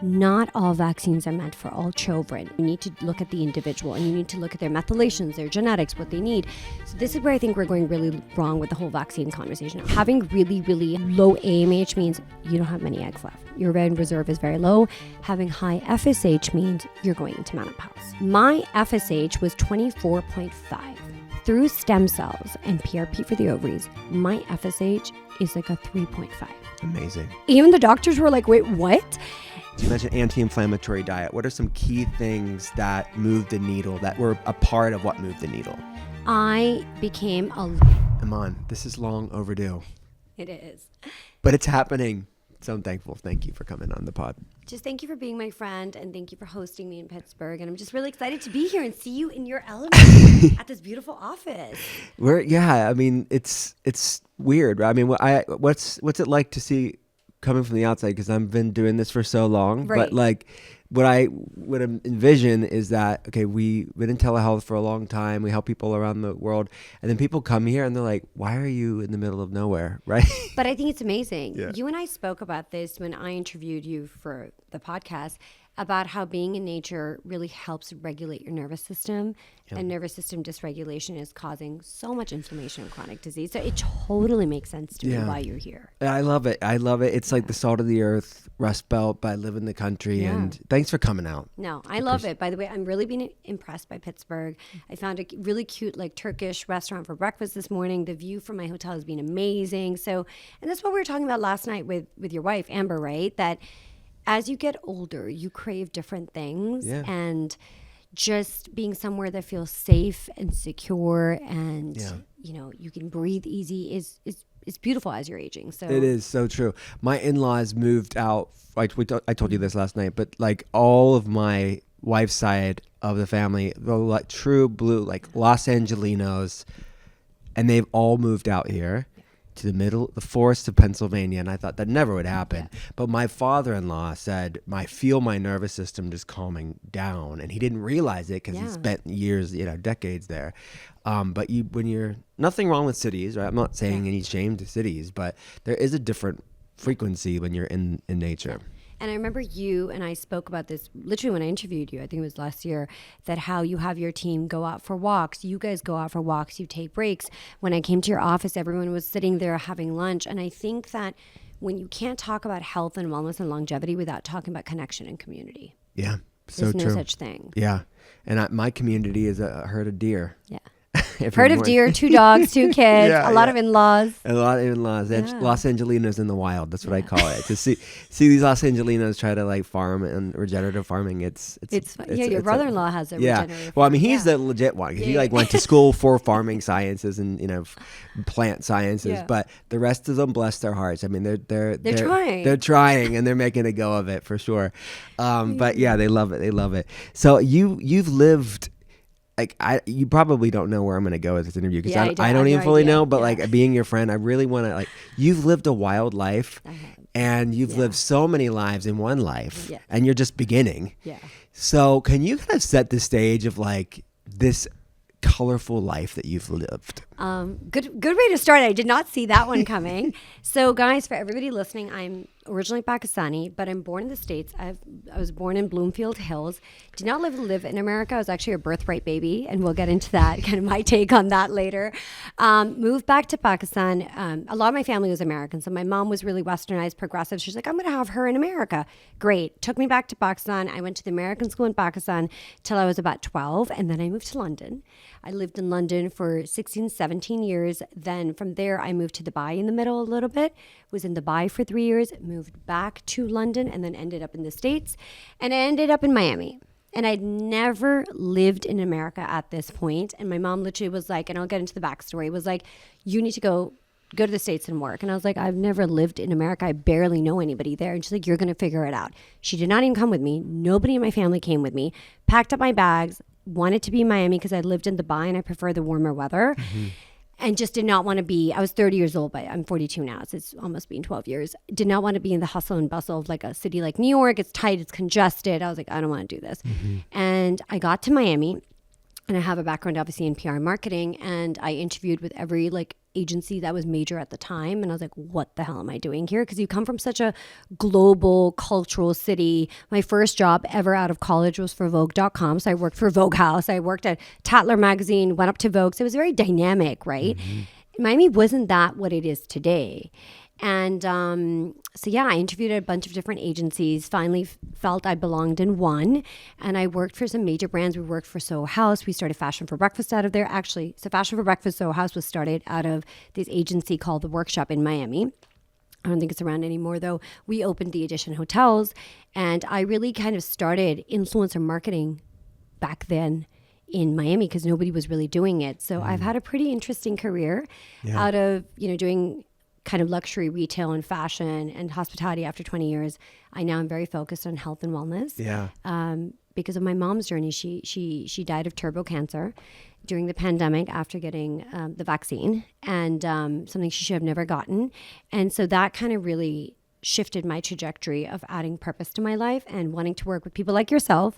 not all vaccines are meant for all children. You need to look at the individual, and you need to look at their methylations, their genetics, what they need. So this is where I think we're going really wrong with the whole vaccine conversation. Having really, really low AMH means you don't have many eggs left. Your ovarian reserve is very low. Having high FSH means you're going into menopause. My FSH was 24.5. Through stem cells and PRP for the ovaries, my FSH is like a 3.5. Amazing. Even the doctors were like, wait, what? You mentioned anti-inflammatory diet. What are some key things that moved the needle, that were a part of what moved the needle? I became Iman, this is long overdue. It is. But it's happening. So I'm thankful. Thank you for coming on the pod. Just thank you for being my friend, and thank you for hosting me in Pittsburgh. And I'm just really excited to be here and see you in your element at this beautiful office. It's weird. I mean, what's it like to see coming from the outside? Because I've been doing this for so long, right. But like what I would envision is that, okay, we've been in telehealth for a long time. We help people around the world. And then people come here and they're like, why are you in the middle of nowhere? Right. But I think it's amazing. Yeah. You and I spoke about this when I interviewed you for the podcast, about how being in nature really helps regulate your nervous system. Yeah. And nervous system dysregulation is causing so much inflammation and chronic disease. So it totally makes sense to me why you're here. I love it. It's like the salt of the earth, Rust Belt, but I live in the country. Yeah. And thanks for coming out. No, I love it. By the way, I'm really being impressed by Pittsburgh. I found a really cute like Turkish restaurant for breakfast this morning. The view from my hotel has been amazing. So, and that's what we were talking about last night with your wife, Amber, right? That as you get older, you crave different things, and just being somewhere that feels safe and secure, and you know, you can breathe easy is beautiful as you're aging. So it is so true. My in-laws moved out. Like I told you this last night, but like all of my wife's side of the family, they're like true blue, like Los Angelinos, and they've all moved out here to the forest of Pennsylvania, and I thought that never would happen. Yeah. But my father-in-law said, I feel my nervous system just calming down, and he didn't realize it because he spent years, decades there. But when you're, nothing wrong with cities, right? I'm not saying any shame to cities, but there is a different frequency when you're in nature. Yeah. And I remember you and I spoke about this literally when I interviewed you, I think it was last year, that how you have your team go out for walks. You guys go out for walks, you take breaks. When I came to your office, everyone was sitting there having lunch. And I think that when you can't talk about health and wellness and longevity without talking about connection and community. Yeah, so There's true. no such thing. Yeah. And my community is a herd of deer. Yeah. Herd of deer, 2 dogs, 2 kids, a lot of in-laws. A lot of in-laws. Yeah. Los Angelinos in the wild. That's what I call it. To see these Los Angelinos try to like farm and regenerative farming. It's your brother-in-law has a regenerative. Well, I mean, he's the legit one. He went to school for farming sciences and plant sciences. Yeah. But the rest of them, bless their hearts. I mean, they're trying. They're trying, and they're making a go of it for sure. But yeah, they love it. They love it. So you've lived. Like you probably don't know where I'm going to go with this interview because I don't even fully know. But like being your friend, I really want to like. You've lived a wild life, and you've lived so many lives in one life, and you're just beginning. Yeah. So can you kind of set the stage of like this colorful life that you've lived? Good way to start. I did not see that one coming. So guys, for everybody listening, I'm originally Pakistani, but I'm born in the States. I was born in Bloomfield Hills. Did not live in America. I was actually a birthright baby, and we'll get into that, kind of my take on that later. Moved back to Pakistan. A lot of my family was American, so my mom was really westernized, progressive. She's like, I'm going to have her in America. Great. Took me back to Pakistan. I went to the American school in Pakistan till I was about 12, and then I moved to London. I lived in London for 16, 17 years. Then from there, I moved to Dubai in the middle a little bit. Was in Dubai for 3 years, moved back to London, and then ended up in the States. And I ended up in Miami. And I'd never lived in America at this point. And my mom literally was like, and I'll get into the backstory, was like, you need to go to the States and work. And I was like, I've never lived in America. I barely know anybody there. And she's like, you're going to figure it out. She did not even come with me. Nobody in my family came with me. Packed up my bags, wanted to be in Miami because I lived in Dubai and I prefer the warmer weather. Mm-hmm. And just did not want to be, I was 30 years old, but I'm 42 now, so it's almost been 12 years. Did not want to be in the hustle and bustle of like a city like New York. It's tight, it's congested. I was like, I don't want to do this. Mm-hmm. And I got to Miami, and I have a background obviously in PR and marketing, and I interviewed with every like agency that was major at the time. And I was like, what the hell am I doing here? Because you come from such a global cultural city. My first job ever out of college was for Vogue.com. So I worked for Vogue House. I worked at Tatler Magazine, went up to Vogue. So it was very dynamic, right? Miami wasn't that what it is today. And so, yeah, I interviewed at a bunch of different agencies, finally felt I belonged in one. And I worked for some major brands. We worked for Soho House. We started Fashion for Breakfast out of there. Actually, so Fashion for Breakfast, Soho House was started out of this agency called The Workshop in Miami. I don't think it's around anymore, though. We opened the Edition hotels. And I really kind of started influencer marketing back then in Miami because nobody was really doing it. So I've had a pretty interesting career out of, doing kind of luxury retail and fashion and hospitality. After 20 years, I now am very focused on health and wellness. Yeah. Because of my mom's journey, she died of turbo cancer during the pandemic after getting the vaccine, and something she should have never gotten. And so that kind of really shifted my trajectory of adding purpose to my life and wanting to work with people like yourself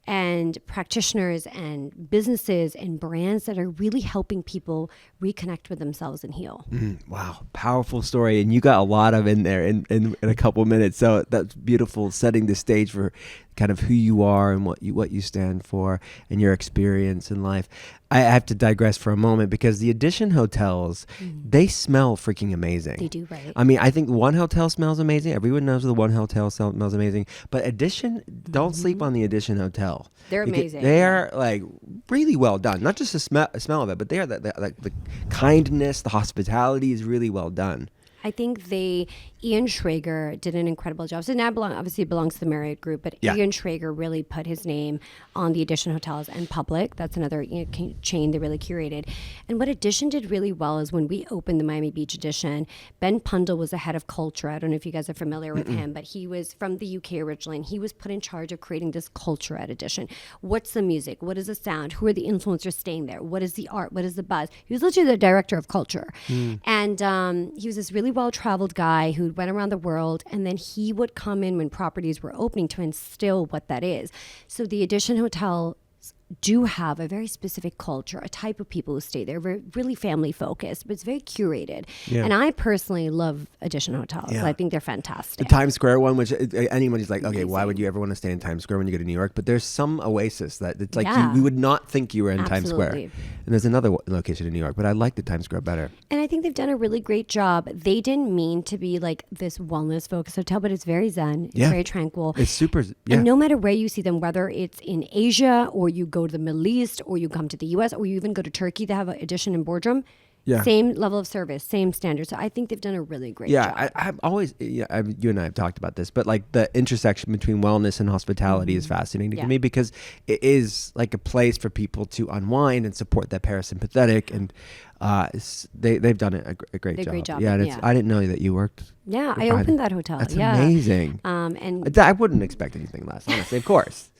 and practitioners and businesses and brands that are really helping people reconnect with themselves and heal. Wow. Powerful story. And you got a lot of in there in a couple minutes. So that's beautiful, setting the stage for kind of who you are and what you stand for and your experience in life. I have to digress for a moment because the Edition hotels, they smell freaking amazing. They do, right? I mean, I think one hotel smells amazing. Everyone knows the one hotel smells amazing. But Edition, don't sleep on the Edition hotel. They're amazing. They are like really well done. Not just the smell of it, but they are like the kindness, the hospitality is really well done. I think Ian Schrager did an incredible job. So now obviously it belongs to the Marriott Group, but Ian Schrager really put his name on the Edition hotels and Public. That's another chain they really curated. And what Edition did really well is when we opened the Miami Beach Edition, Ben Pundle was the head of culture. I don't know if you guys are familiar with him, but he was from the UK originally, and he was put in charge of creating this culture at Edition. What's the music? What is the sound? Who are the influencers staying there? What is the art? What is the buzz? He was literally the director of culture. And he was this really well-traveled guy who went around the world, and then he would come in when properties were opening to instill what that is. So the Edition Hotel do have a very specific culture, a type of people who stay there. We're really family focused, but it's very curated. Yeah. And I personally love Edition hotels. Yeah. I think they're fantastic. The Times Square one, which anybody's like, okay, why would you ever want to stay in Times Square when you go to New York? But there's some oasis that it's like you would not think you were in Times Square. And there's another location in New York, but I like the Times Square better. And I think they've done a really great job. They didn't mean to be like this wellness focused hotel, but it's very zen. It's very tranquil. It's super. And no matter where you see them, whether it's in Asia or you go to the Middle East or you come to the US or you even go to Turkey, they have an Edition in Boardroom. Same level of service, same standard. So I think they've done a really great job. I've always, you and I have talked about this, but like the intersection between wellness and hospitality is fascinating to me because it is like a place for people to unwind and support that parasympathetic, and they've done a great job. Great job. Yeah, and I didn't know that you worked. Yeah, I opened that hotel. That's amazing. And I wouldn't expect anything less, honestly. Of course.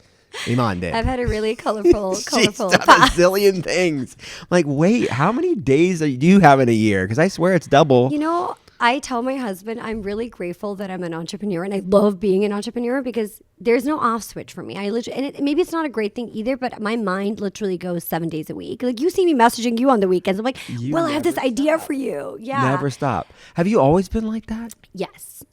Iman did. I've had a really colorful She's done past. a zillion things. I'm like, wait, how many days do you have in a year? Because I swear it's double. You know, I tell my husband I'm really grateful that I'm an entrepreneur, and I love being an entrepreneur because there's no off switch for me. Maybe it's not a great thing either, but my mind literally goes 7 days a week. Like you see me messaging you on the weekends. I'm like, I have this idea for you. Yeah. Never stop. Have you always been like that? Yes.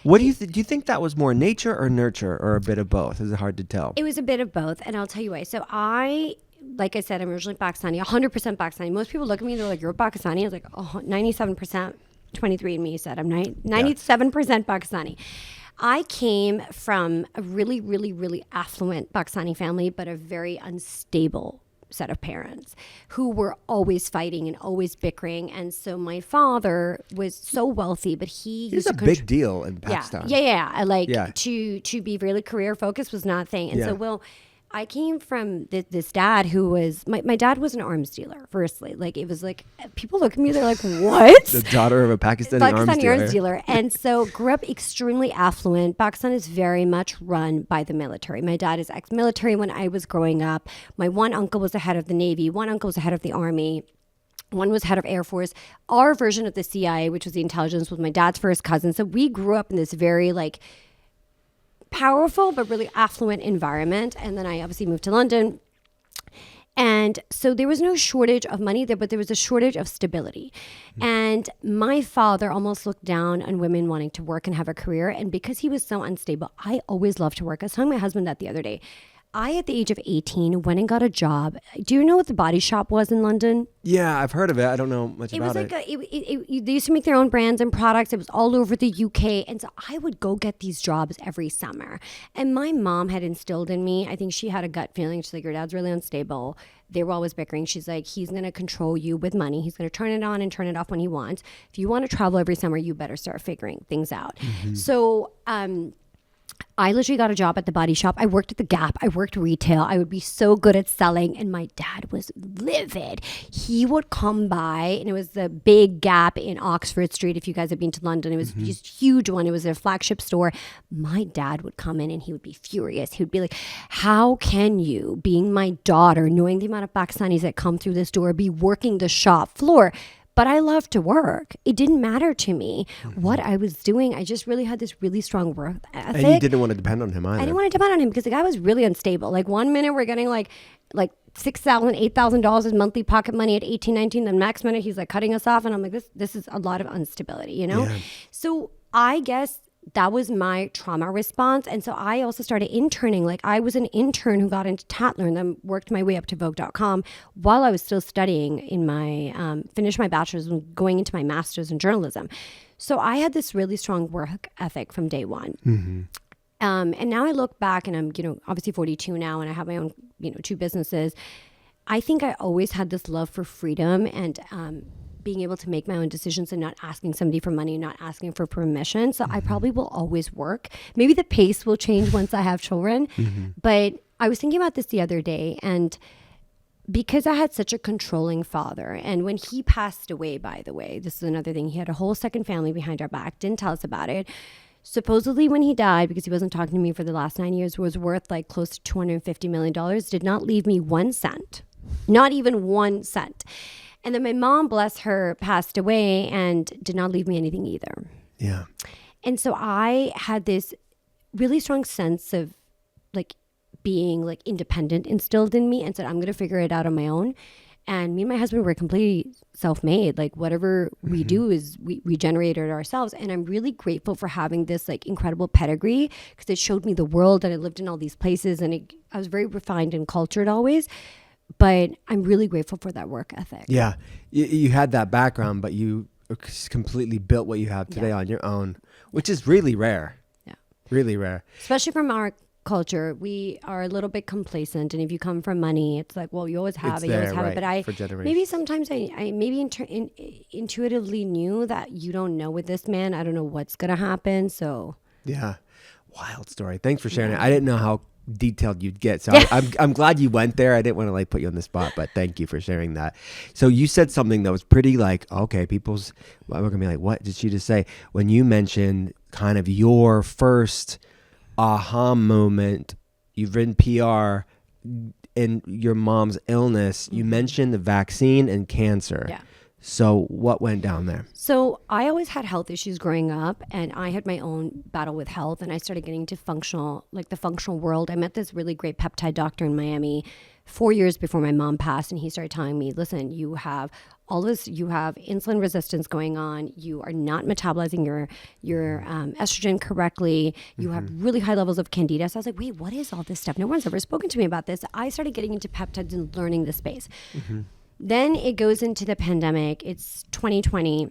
What do you do you think that was more nature or nurture or a bit of both? Is it hard to tell? It was a bit of both, and I'll tell you why. So like I said, I'm originally Pakistani, 100% Pakistani. Most people look at me and they're like, you're Pakistani? I was like, 97%, 23andMe said I'm 97% Pakistani. I came from a really, really, really affluent Pakistani family, but a very unstable set of parents who were always fighting and always bickering. And so my father was so wealthy, but he's a big deal in Pakistan. To be really career focused was not a thing. And so I came from this dad who was, my dad was an arms dealer, firstly. Like, it was like, people look at me, they're like, what? The daughter of a Pakistani arms dealer. And so grew up extremely affluent. Pakistan is very much run by the military. My dad is ex-military when I was growing up. My one uncle was the head of the Navy. One uncle was the head of the Army. One was head of Air Force. Our version of the CIA, which was the intelligence, was my dad's first cousin. So we grew up in this very like powerful but really affluent environment. And then I obviously moved to London, And so there was no shortage of money there, but there was a shortage of stability. And my father almost looked down on women wanting to work and have a career. And because he was so unstable, I always loved to work. I was telling my husband that the other day. I, at the age of 18, went and got a job. Do you know what the Body Shop was in London? Yeah, I've heard of it. I don't know much about it. They used to make their own brands and products. It was all over the UK. And so I would go get these jobs every summer. And my mom had instilled in me, I think she had a gut feeling. She's like, your dad's really unstable. They were always bickering. She's like, he's going to control you with money. He's going to turn it on and turn it off when he wants. If you want to travel every summer, you better start figuring things out. So, I literally got a job at the Body Shop. I worked at the Gap. I worked retail. I would be so good at selling. And my dad was livid. He would come by, and it was the big Gap in Oxford Street. If you guys have been to London, it was just a huge one. It was their flagship store. My dad would come in and he would be furious. He would be like, how can you, being my daughter, knowing the amount of Pakistanis that come through this door, be working the shop floor? But I love to work. It didn't matter to me what I was doing. I just really had this really strong work ethic. And you didn't want to depend on him either. I didn't want to depend on him because the guy was really unstable. Like 1 minute we're getting like $6,000, $8,000 as monthly pocket money at 18, 19. The next minute he's like cutting us off. And I'm like, this is a lot of instability, you know? Yeah. So I guess that was my trauma response. And so I also started interning. Like I was an intern who got into Tatler and then worked my way up to Vogue.com while I was still studying in my, finished my bachelor's and going into my master's in journalism. So I had this really strong work ethic from day one. And now I look back and I'm, obviously 42 now and I have my own, 2 businesses. I think I always had this love for freedom and, being able to make my own decisions and not asking somebody for money, not asking for permission. So I probably will always work. Maybe the pace will change once I have children. But I was thinking about this the other day, and because I had such a controlling father, and when he passed away, by the way, this is another thing, he had a whole second family behind our back, didn't tell us about it. Supposedly when he died, because he wasn't talking to me for the last 9 years, was worth like close to $250 million, did not leave me 1 cent, not even 1 cent. And then my mom, bless her, passed away and did not leave me anything either. Yeah. And so I had this really strong sense of like being like independent instilled in me and said, I'm going to figure it out on my own. And me and my husband were completely self-made. Like whatever we do is we generate it ourselves. And I'm really grateful for having this like incredible pedigree because it showed me the world and I lived in all these places and I was very refined and cultured always. But I'm really grateful for that work ethic. Yeah. You had that background, but you completely built what you have today on your own, which is really rare. Yeah. Really rare. Especially from our culture. We are a little bit complacent. And if you come from money, it's like, well, you always have it. You always have it. But for generations. Maybe sometimes I maybe intuitively knew that you don't know with this man. I don't know what's going to happen. So. Yeah. Wild story. Thanks for sharing it. I didn't know how detailed you'd get, so I'm glad you went there. I didn't want to like put you on the spot, but thank you for sharing that. So you said something that was pretty like, okay, we're gonna be like, what did she just say? When you mentioned kind of your first aha moment, you've written PR in your mom's illness, you mentioned the vaccine and cancer. Yeah. So what went down there? So I always had health issues growing up, and I had my own battle with health, and I started getting into the functional world. I met this really great peptide doctor in Miami 4 years before my mom passed, and he started telling me, listen, you have all this, you have insulin resistance going on, you are not metabolizing your estrogen correctly, you have really high levels of candida. So I was like, wait, what is all this stuff? No one's ever spoken to me about this. I started getting into peptides and learning the space. Then it goes into the pandemic. It's 2020.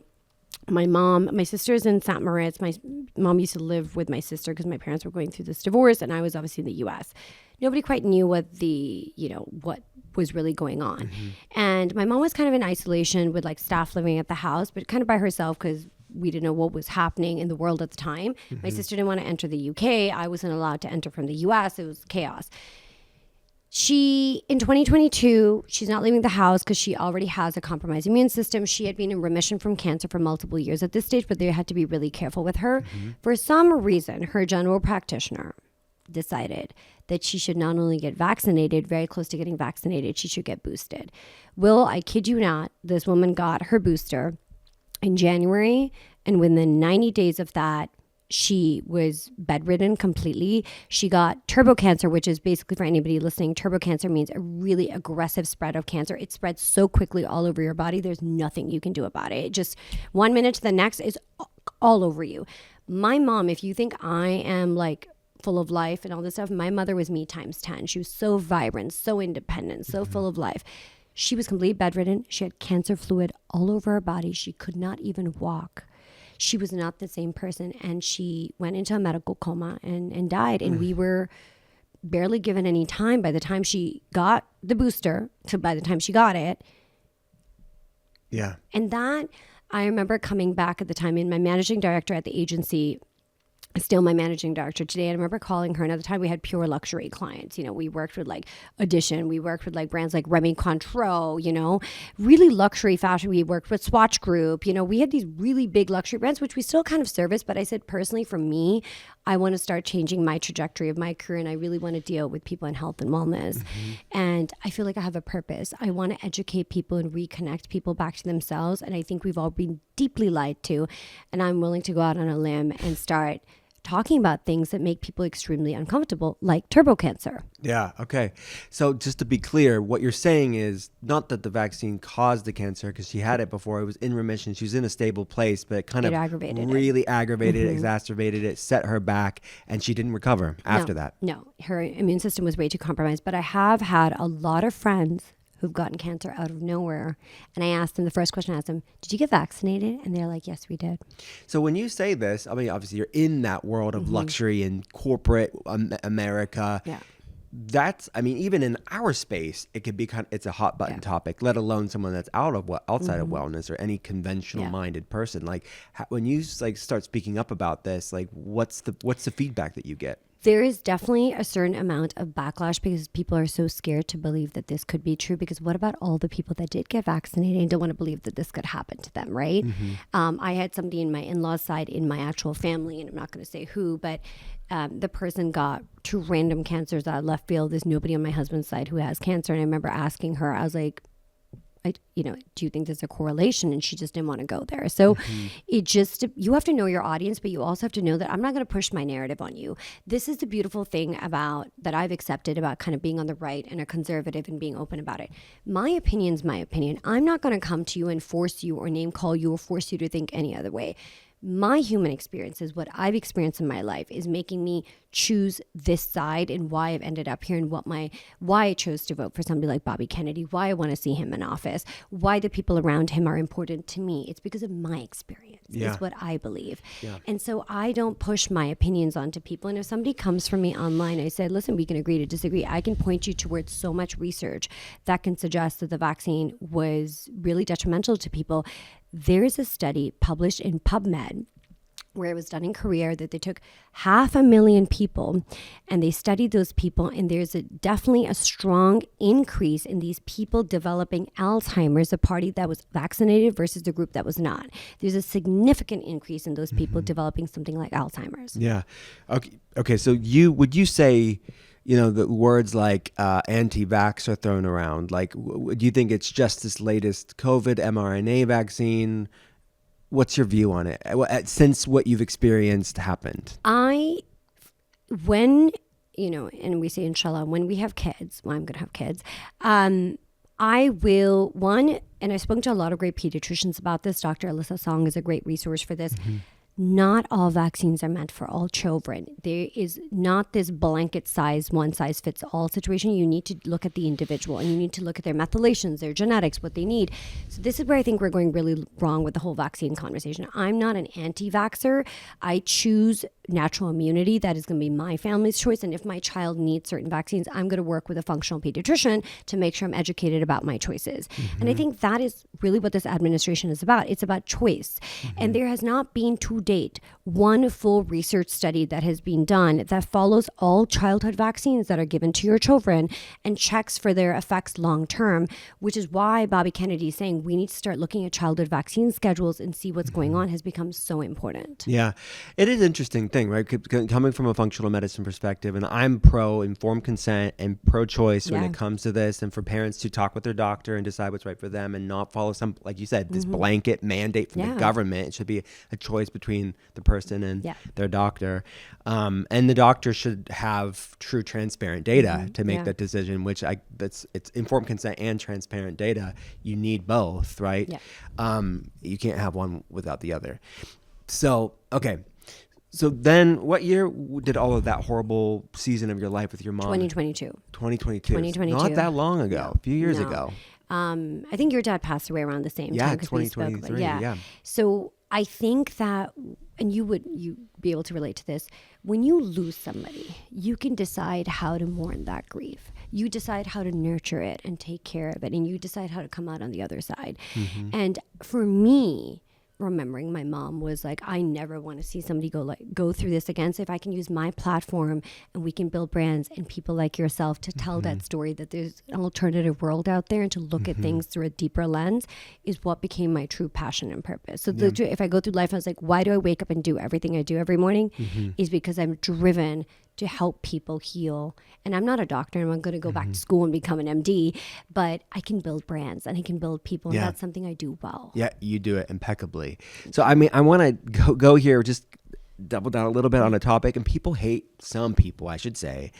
My sister's in St. Moritz. My mom used to live with my sister because my parents were going through this divorce, and I was obviously in the U.S. Nobody quite knew what what was really going on. And my mom was kind of in isolation with like staff living at the house, but kind of by herself because we didn't know what was happening in the world at the time. My sister didn't want to enter the UK. I wasn't allowed to enter from the US. It was chaos. In 2022, she's not leaving the house because she already has a compromised immune system. She had been in remission from cancer for multiple years at this stage, but they had to be really careful with her. For some reason, her general practitioner decided that she should not only get vaccinated, very close to getting vaccinated, she should get boosted. I kid you not, this woman got her booster in January, and within 90 days of that, She was bedridden completely. She got turbo cancer, which is basically, for anybody listening, turbo cancer means a really aggressive spread of cancer. It spreads so quickly all over your body. There's nothing you can do about it. It just 1 minute to the next is all over you. My mom, if you think I am like full of life and all this stuff, my mother was me times 10. She was so vibrant, so independent, so full of life. She was completely bedridden. She had cancer fluid all over her body. She could not even walk. She was not the same person, and she went into a medical coma and died. And we were barely given any time by the time she got the booster to by the time she got it. Yeah. And that, I remember coming back at the time, and my managing director at the agency, still my managing director today, and I remember calling her, and at the time we had pure luxury clients. You know, we worked with like Audition, we worked with like brands like Remy Cointreau, you know, really luxury fashion. We worked with Swatch Group, you know, we had these really big luxury brands, which we still kind of service. But I said, personally, for me, I want to start changing my trajectory of my career, and I really want to deal with people in health and wellness. And I feel like I have a purpose. I want to educate people and reconnect people back to themselves. And I think we've all been deeply lied to, and I'm willing to go out on a limb and start talking about things that make people extremely uncomfortable, like turbo cancer. Yeah. Okay. So just to be clear, what you're saying is not that the vaccine caused the cancer, because she had it before. It was in remission. She was in a stable place, but it kind of really aggravated it, exacerbated it, set her back, and she didn't recover after that. No, her immune system was way too compromised. But I have had a lot of friends who've gotten cancer out of nowhere. And I asked them, the first question I asked them, did you get vaccinated? And they're like, yes, we did. So when you say this, I mean, obviously you're in that world of luxury and corporate America. Yeah. That's, I mean, even in our space, it could be it's a hot button topic, let alone someone that's outside of wellness or any conventional minded person. Like when you like start speaking up about this, like what's the feedback that you get? There is definitely a certain amount of backlash because people are so scared to believe that this could be true. Because what about all the people that did get vaccinated and don't want to believe that this could happen to them, right? I had somebody in my in-laws side in my actual family, and I'm not going to say who, but the person got 2 random cancers out of left field. There's nobody on my husband's side who has cancer. And I remember asking her, I was like, do you think there's a correlation? And she just didn't want to go there. So it just, you have to know your audience, but you also have to know that I'm not going to push my narrative on you. This is the beautiful thing about that I've accepted about kind of being on the right and a conservative and being open about it. My opinion's my opinion. I'm not going to come to you and force you or name call you or force you to think any other way. My human experience is what I've experienced in my life is making me choose this side and why I've ended up here and why I chose to vote for somebody like Bobby Kennedy, why I want to see him in office, why the people around him are important to me. It's because of my experience. Is what I believe. And so I don't push my opinions onto people. And if somebody comes from me online, I said, listen, we can agree to disagree. I can point you towards so much research that can suggest that the vaccine was really detrimental to people. There is a study published in PubMed where it was done in Korea that they took 500,000 people and they studied those people, and there's definitely a strong increase in these people developing Alzheimer's, the party that was vaccinated versus the group that was not. There's a significant increase in those people developing something like Alzheimer's. Yeah. Okay. So would you say, the words like anti-vax are thrown around? Like, do you think it's just this latest COVID mRNA vaccine? What's your view on it since what you've experienced happened? And we say inshallah, when we have kids, I'm going to have kids, I will, and I've spoken to a lot of great pediatricians about this. Dr. Alyssa Song is a great resource for this. Not all vaccines are meant for all children. There is not this blanket size, one size fits all situation. You need to look at the individual, and you need to look at their methylations, their genetics, what they need. So this is where I think we're going really wrong with the whole vaccine conversation. I'm not an anti-vaxxer. I choose natural immunity. That is going to be my family's choice. And if my child needs certain vaccines, I'm going to work with a functional pediatrician to make sure I'm educated about my choices. And I think that is really what this administration is about. It's about choice. And there has not been to date one full research study that has been done that follows all childhood vaccines that are given to your children and checks for their effects long term, which is why Bobby Kennedy is saying we need to start looking at childhood vaccine schedules and see what's going on has become so important. Yeah, it is interesting. thing, right? Coming from a functional medicine perspective, and I'm pro informed consent and pro choice when it comes to this, and for parents to talk with their doctor and decide what's right for them and not follow some, like you said, this blanket mandate from the government. It should be a choice between the person and their doctor. And the doctor should have true transparent data to make that decision, which it's informed consent and transparent data. You need both, right? You can't have one without the other. So, okay. So then what year did all of that horrible season of your life with your mom? 2022. 2022. Not that long ago. A few years ago. I think your dad passed away around the same time. 2023. Yeah. So I think that, and you be able to relate to this, when you lose somebody, you can decide how to mourn that grief. You decide how to nurture it and take care of it, and you decide how to come out on the other side. And for me, remembering my mom was like, I never want to see somebody go through this again. So if I can use my platform and we can build brands and people like yourself to tell that story, that there's an alternative world out there and to look at things through a deeper lens, is what became my true passion and purpose. So if I go through life, I was like, why do I wake up and do everything I do every morning? Is because I'm driven to help people heal. And I'm not a doctor and I'm going to go back to school and become an MD, but I can build brands and I can build people, and that's something I do well. Yeah, you do it impeccably. So I mean, I want to go here, just double down a little bit on a topic. And some people, I should say,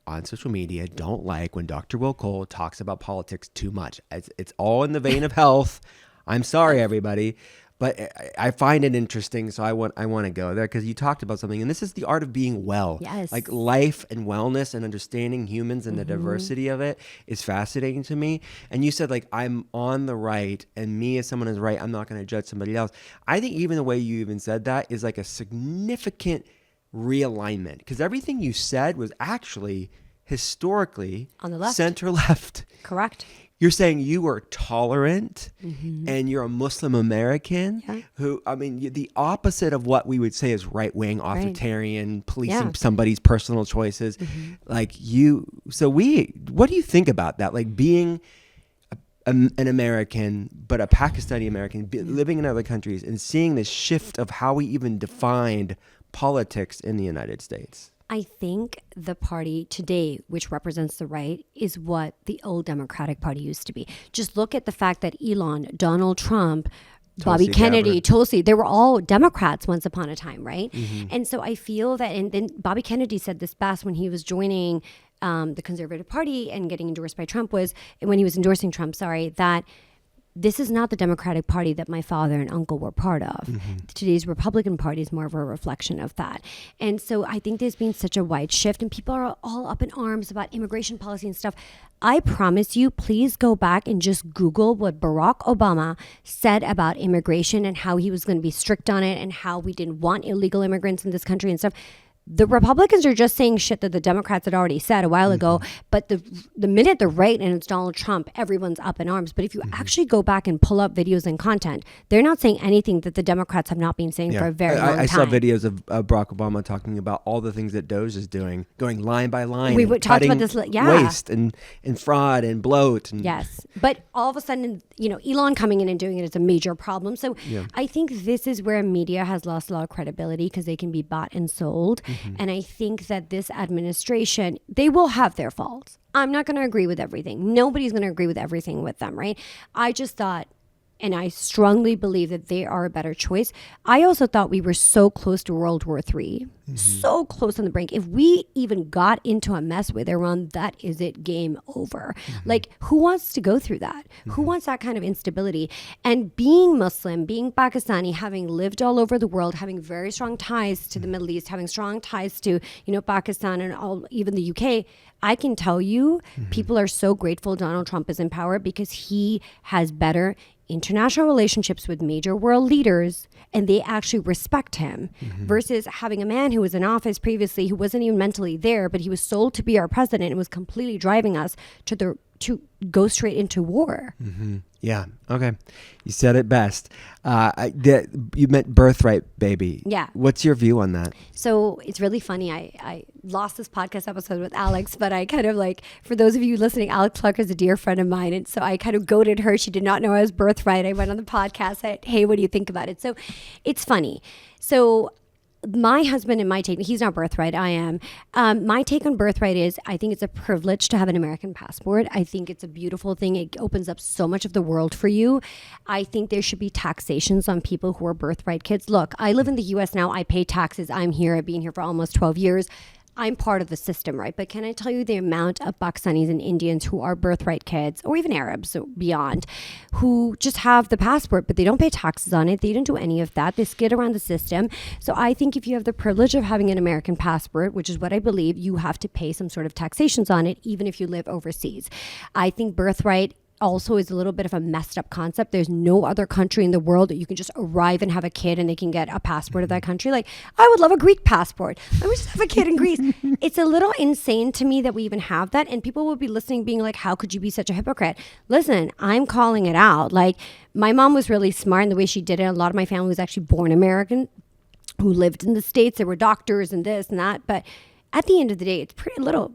on social media don't like when Dr. Will Cole talks about politics too much. It's all in the vein of health. I'm sorry, everybody. But I find it interesting, so I want to go there, because you talked about something, and this is the art of being well. Yes. Like life and wellness and understanding humans and the diversity of it is fascinating to me. And you said, like, I'm on the right, and me as someone is right, I'm not going to judge somebody else. I think even the way you even said that is like a significant realignment, because everything you said was actually historically on the left, center left. Correct. You're saying you were tolerant and you're a Muslim American who, I mean, the opposite of what we would say is right-wing, authoritarian, policing somebody's personal choices. Like what do you think about that? Like being an American, but a Pakistani American, living in other countries and seeing this shift of how we even defined politics in the United States. I think the party today, which represents the right, is what the old Democratic Party used to be. Just look at the fact that Elon, Donald Trump, Bobby Kennedy, Tulsi, they were all Democrats once upon a time, right? And so I feel that, and then Bobby Kennedy said this best when he was joining the Conservative Party and getting endorsed by Trump, when he was endorsing Trump, that this is not the Democratic Party that my father and uncle were part of. Today's Republican Party is more of a reflection of that. And so I think there's been such a wide shift, and people are all up in arms about immigration policy and stuff. I promise you, please go back and just Google what Barack Obama said about immigration and how he was going to be strict on it and how we didn't want illegal immigrants in this country and stuff. The Republicans are just saying shit that the Democrats had already said a while ago. But the minute they're right and it's Donald Trump, everyone's up in arms. But if you actually go back and pull up videos and content, they're not saying anything that the Democrats have not been saying for a very long time. I saw videos of Barack Obama talking about all the things that DOJ is doing, going line by line. We talked about this, waste and fraud and bloat. And yes. But all of a sudden, Elon coming in and doing it is a major problem. So I think this is where media has lost a lot of credibility, because they can be bought and sold. And I think that this administration, they will have their faults. I'm not going to agree with everything. Nobody's going to agree with everything with them, right? I just thought, and I strongly believe that they are a better choice. I also thought we were so close to World War III, so close on the brink. If we even got into a mess with Iran, that is it, game over. Like, who wants to go through that? Who wants that kind of instability? And being Muslim, being Pakistani, having lived all over the world, having very strong ties to the Middle East, having strong ties to, Pakistan and even the UK, I can tell you, people are so grateful Donald Trump is in power, because he has better international relationships with major world leaders, and they actually respect him, versus having a man who was in office previously who wasn't even mentally there, but he was sold to be our president and was completely driving us to go straight into war. Yeah. Okay. You said it best. You meant birthright, baby. Yeah. What's your view on that? So it's really funny. I lost this podcast episode with Alex, but I kind of for those of you listening, Alex Clark is a dear friend of mine. And so I kind of goaded her. She did not know I was birthright. I went on the podcast. Hey, what do you think about it? So it's funny. So my husband and my take, he's not birthright, I am. My take on birthright is I think it's a privilege to have an American passport. I think it's a beautiful thing. It opens up so much of the world for you. I think there should be taxations on people who are birthright kids. Look, I live in the US now. I pay taxes. I'm here. I've been here for almost 12 years. I'm part of the system, right? But can I tell you the amount of Pakistanis and Indians who are birthright kids, or even Arabs or beyond, who just have the passport, but they don't pay taxes on it. They don't do any of that. They skid around the system. So I think if you have the privilege of having an American passport, which is what I believe, you have to pay some sort of taxations on it, even if you live overseas. I think birthright also is a little bit of a messed up concept. There's no other country in the world that you can just arrive and have a kid and they can get a passport of that country. Like, I would love a Greek passport. Let me just have a kid in Greece. It's a little insane to me that we even have that. And people will be listening being like, how could you be such a hypocrite? Listen, I'm calling it out. Like, my mom was really smart in the way she did it. A lot of my family was actually born American who lived in the States. There were doctors and this and that. But at the end of the day, it's pretty little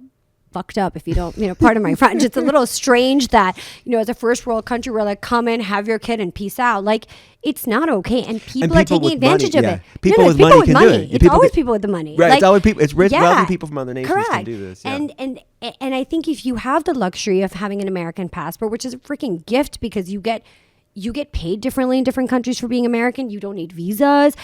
fucked up, if you don't, pardon my French. It's a little strange that, as a first world country, we're like, come in, have your kid and peace out. Like, it's not okay. And people are taking advantage of it. People with money can do it. It's always people with the money. Right. Like, it's always people. It's wealthy people from other nations can do this. Yeah. And I think if you have the luxury of having an American passport, which is a freaking gift because you get paid differently in different countries for being American. You don't need visas.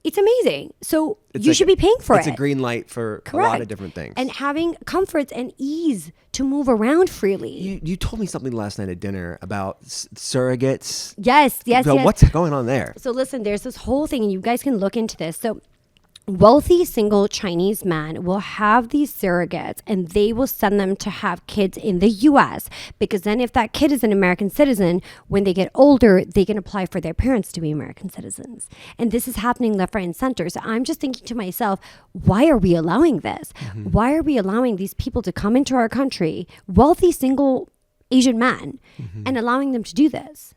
It's amazing. So you should be paying for it. It's a green light for a lot of different things. And having comforts and ease to move around freely. You told me something last night at dinner about surrogates. Yes. So what's going on there? So listen, there's this whole thing, and you guys can look into this. So wealthy single Chinese men will have these surrogates and they will send them to have kids in the US, because then if that kid is an American citizen, when they get older, they can apply for their parents to be American citizens. And this is happening left, right, and center. So I'm just thinking to myself, why are we allowing this? Mm-hmm. Why are we allowing these people to come into our country, wealthy single Asian men, and allowing them to do this?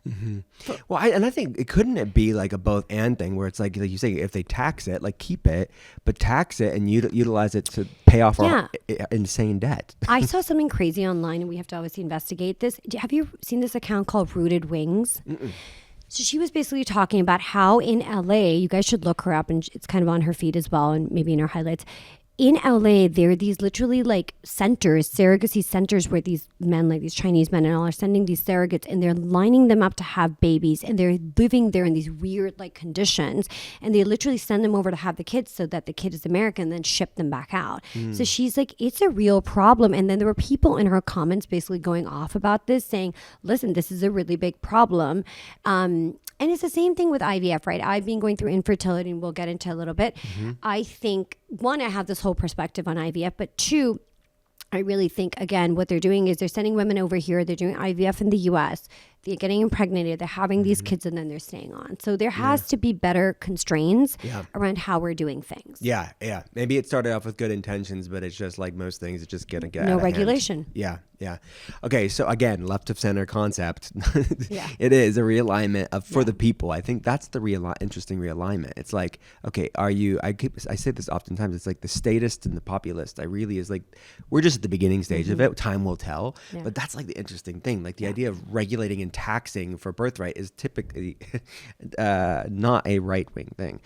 Well, I think it be like a both and thing, where it's like you say, if they tax it, like keep it, but tax it and utilize it to pay off our insane debt. I saw something crazy online, and we have to obviously investigate this. Have you seen this account called Rooted Wings? Mm-mm. So she was basically talking about how in LA, you guys should look her up, and it's kind of on her feed as well, and maybe in our highlights. In LA, there are these literally like centers, surrogacy centers, where these men, like these Chinese men and all, are sending these surrogates, and they're lining them up to have babies, and they're living there in these weird like conditions, and they literally send them over to have the kids so that the kid is American, and then ship them back out. So she's like, it's a real problem. And then there were people in her comments basically going off about this, saying, listen, this is a really big problem. And it's the same thing with IVF, right? I've been going through infertility, and we'll get into a little bit. I think, one, I have this whole perspective on IVF, but two, I really think, again, what they're doing is they're sending women over here. They're doing IVF in the US. They're getting impregnated. They're having these kids, and then they're staying on. So there has to be better constraints around how we're doing things. Yeah. Maybe it started off with good intentions, but it's just like most things, it's just going to get no out of regulation. hand. Yeah. Okay, so again, left of center concept. It is a realignment for the people. I think that's the interesting realignment. It's like, okay, I say this oftentimes, it's like the statist and the populist. Is like, we're just at the beginning stage of it. Time will tell. Yeah. But that's like the interesting thing. Like the idea of regulating and taxing for birthright is typically not a right-wing thing.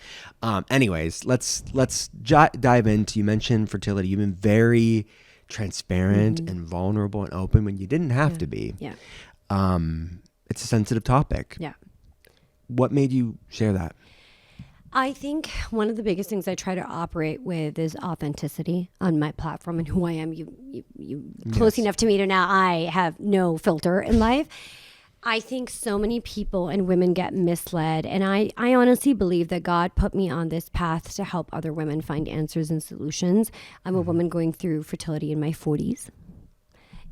Anyways, let's dive into, you mentioned fertility. You've been very transparent and vulnerable and open when you didn't have to be. Yeah. It's a sensitive topic. Yeah. What made you share that? I think one of the biggest things I try to operate with is authenticity on my platform and who I am. You close enough to me to now I have no filter in life. I think so many people and women get misled, and I honestly believe that God put me on this path to help other women find answers and solutions. I'm a woman going through fertility in my 40s.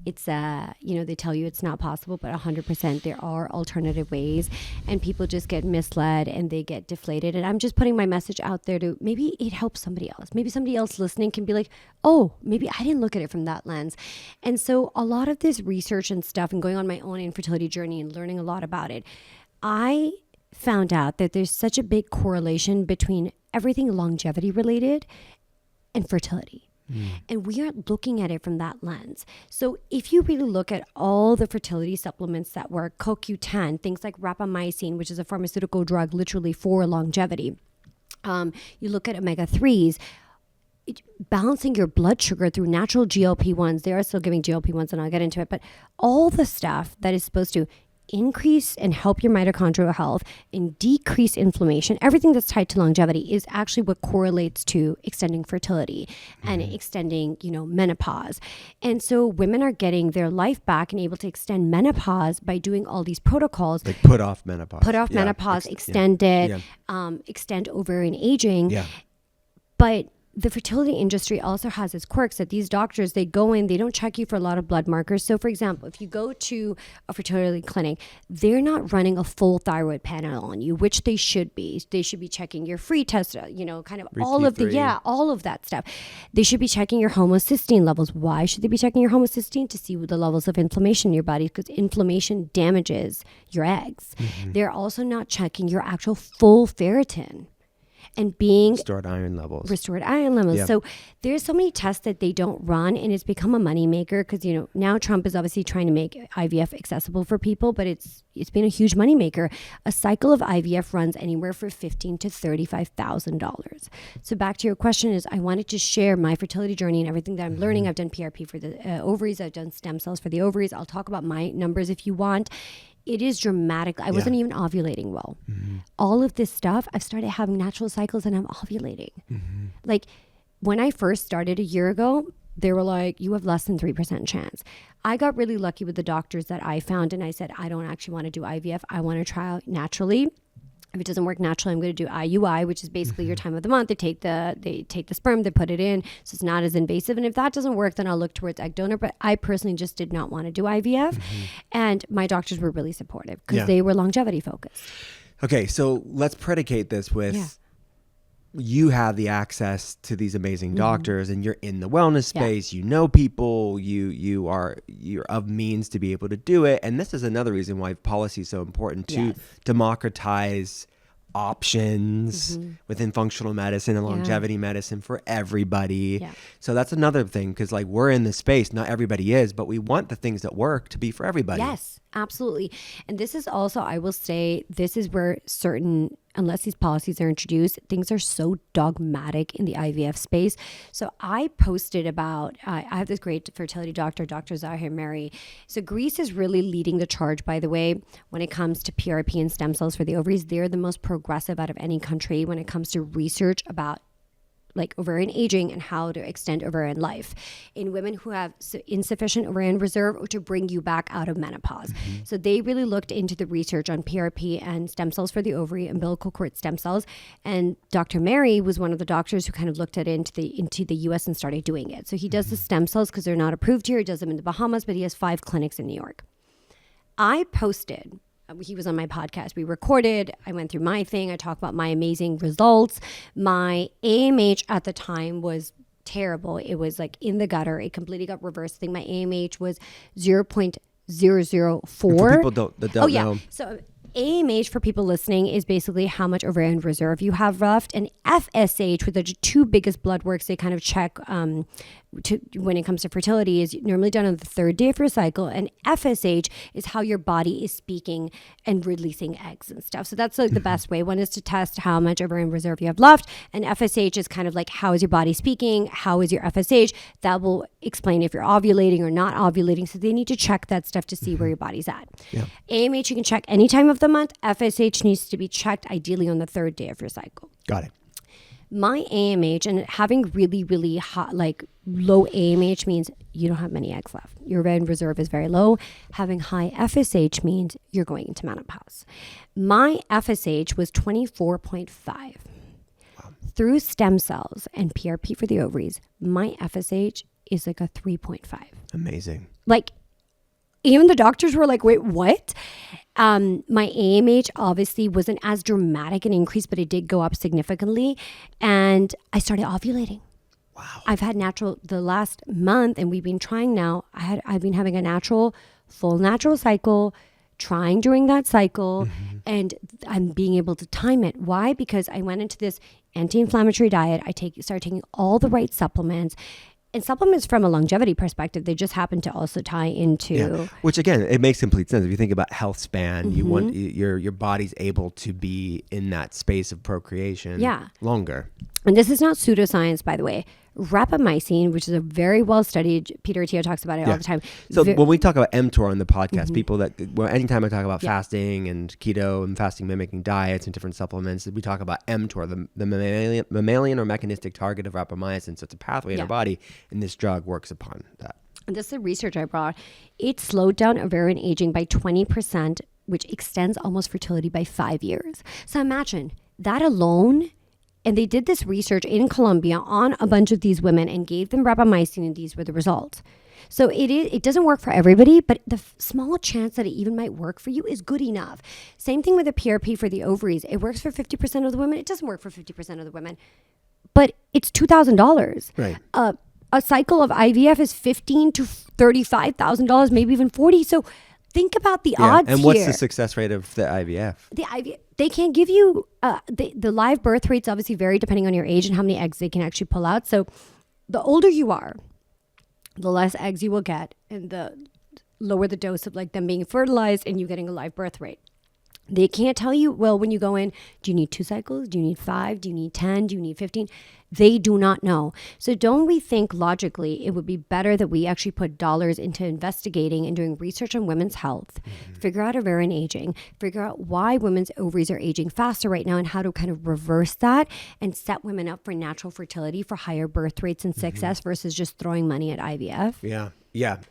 It's, they tell you it's not possible, but 100% there are alternative ways, and people just get misled and they get deflated. And I'm just putting my message out there to maybe it helps somebody else. Maybe somebody else listening can be like, oh, maybe I didn't look at it from that lens. And so a lot of this research and stuff and going on my own infertility journey and learning a lot about it, I found out that there's such a big correlation between everything longevity related and fertility. And we aren't looking at it from that lens. So if you really look at all the fertility supplements that work, CoQ10, things like rapamycin, which is a pharmaceutical drug literally for longevity, You look at omega-3s, balancing your blood sugar through natural GLP-1s. They are still giving GLP-1s, and I'll get into it. But all the stuff that is supposed to increase and help your mitochondrial health and decrease inflammation, everything that's tied to longevity is actually what correlates to extending fertility and extending, menopause. And so women are getting their life back and able to extend menopause by doing all these protocols. Like put off menopause. Extend it, extend ovarian aging. Yeah. But the fertility industry also has its quirks that these doctors, they go in, they don't check you for a lot of blood markers. So for example, if you go to a fertility clinic, they're not running a full thyroid panel on you, which they should be. They should be checking your free test, kind of all of all of that stuff. They should be checking your homocysteine levels. Why should they be checking your homocysteine? To see the levels of inflammation in your body, because inflammation damages your eggs. They're also not checking your actual full ferritin and being restored iron levels. Yep. So there's so many tests that they don't run, and it's become a moneymaker because, now Trump is obviously trying to make IVF accessible for people, but it's been a huge moneymaker. A cycle of IVF runs anywhere from $15,000 to $35,000. So back to your question is, I wanted to share my fertility journey and everything that I'm learning. I've done PRP for the ovaries. I've done stem cells for the ovaries. I'll talk about my numbers if you want. It is dramatic. I wasn't even ovulating well. All of this stuff, I've started having natural cycles and I'm ovulating. Like when I first started a year ago, they were like, you have less than 3% chance. I got really lucky with the doctors that I found, and I said, I don't actually want to do IVF. I want to try out naturally. If it doesn't work naturally, I'm going to do IUI, which is basically your time of the month. They take the sperm, they put it in, so it's not as invasive. And if that doesn't work, then I'll look towards egg donor. But I personally just did not want to do IVF. And my doctors were really supportive because they were longevity focused. Okay, so let's predicate this with you have the access to these amazing doctors, and you're in the wellness space. You know people. You're of means to be able to do it. And this is another reason why policy is so important to democratize options within functional medicine and longevity medicine for everybody. So that's another thing, because like we're in this space, not everybody is, but we want the things that work to be for everybody. Yes, absolutely. And this is also, I will say, this is where unless these policies are introduced, things are so dogmatic in the IVF space. So I posted about, I have this great fertility doctor, Dr. Zahir Mary. So Greece is really leading the charge, by the way, when it comes to PRP and stem cells for the ovaries. They're the most progressive out of any country when it comes to research about like ovarian aging and how to extend ovarian life in women who have insufficient ovarian reserve, or to bring you back out of menopause. So they really looked into the research on PRP and stem cells for the ovary, umbilical cord stem cells. And Dr. Mary was one of the doctors who kind of looked at it into the US and started doing it. So he does the stem cells because they're not approved here. He does them in the Bahamas, but he has 5 clinics in New York. I posted, he was on my podcast. We recorded. I went through my thing. I talked about my amazing results. My AMH at the time was terrible. It was like in the gutter. It completely got reversed. I think my AMH was 0.004. For people that don't know. So AMH, for people listening, is basically how much ovarian reserve you have left. And FSH, with the 2 biggest blood works they kind of check when it comes to fertility, is normally done on the 3rd day of your cycle. And FSH is how your body is speaking and releasing eggs and stuff. So that's like the best way. One is to test how much ovarian reserve you have left. And FSH is kind of like, how is your body speaking? How is your FSH? That will explain if you're ovulating or not ovulating. So they need to check that stuff to see where your body's at. AMH you can check any time of the month. FSH needs to be checked ideally on the 3rd day of your cycle. Got it. My AMH, and having really, really hot, like low AMH means you don't have many eggs left. Your ovarian reserve is very low. Having high FSH means you're going into menopause. My FSH was 24.5. Wow. Through stem cells and PRP for the ovaries, my FSH is like a 3.5. Amazing. Like, even the doctors were like, wait, what? My AMH obviously wasn't as dramatic an increase, but it did go up significantly. And I started ovulating. Wow. I've had natural the last month, and we've been trying now. I've been having a full natural cycle, trying during that cycle, and I'm being able to time it. Why? Because I went into this anti-inflammatory diet. Started taking all the right supplements. And supplements from a longevity perspective, they just happen to also tie into... Which again, it makes complete sense. If you think about health span, you want your body's able to be in that space of procreation longer. And this is not pseudoscience, by the way. Rapamycin, which is a very well-studied, Peter Attia talks about it all the time. So when we talk about mTOR on the podcast, people anytime I talk about fasting and keto and fasting mimicking diets and different supplements, we talk about mTOR, the mammalian or mechanistic target of rapamycin. So it's a pathway in our body, and this drug works upon that. And this is the research I brought. It slowed down ovarian aging by 20%, which extends almost fertility by 5 years. So imagine that alone. And they did this research in Colombia on a bunch of these women and gave them rapamycin, and these were the results. So it doesn't work for everybody, but the small chance that it even might work for you is good enough. Same thing with the PRP for the ovaries. It works for 50% of the women. It doesn't work for 50% of the women. But it's $2,000. Right. A cycle of IVF is $15,000 to $35,000, maybe even $40,000. So think about the odds here. And what's the success rate of the IVF? The IVF, they can't give you, the live birth rates obviously vary depending on your age and how many eggs they can actually pull out. So the older you are, the less eggs you will get, and the lower the dose of like them being fertilized and you getting a live birth rate. They can't tell you, well, when you go in, do you need 2 cycles? Do you need 5? Do you need 10? Do you need 15? They do not know. So don't we think logically it would be better that we actually put dollars into investigating and doing research on women's health, figure out ovarian aging, figure out why women's ovaries are aging faster right now and how to kind of reverse that and set women up for natural fertility, for higher birth rates and success versus just throwing money at IVF? Yeah.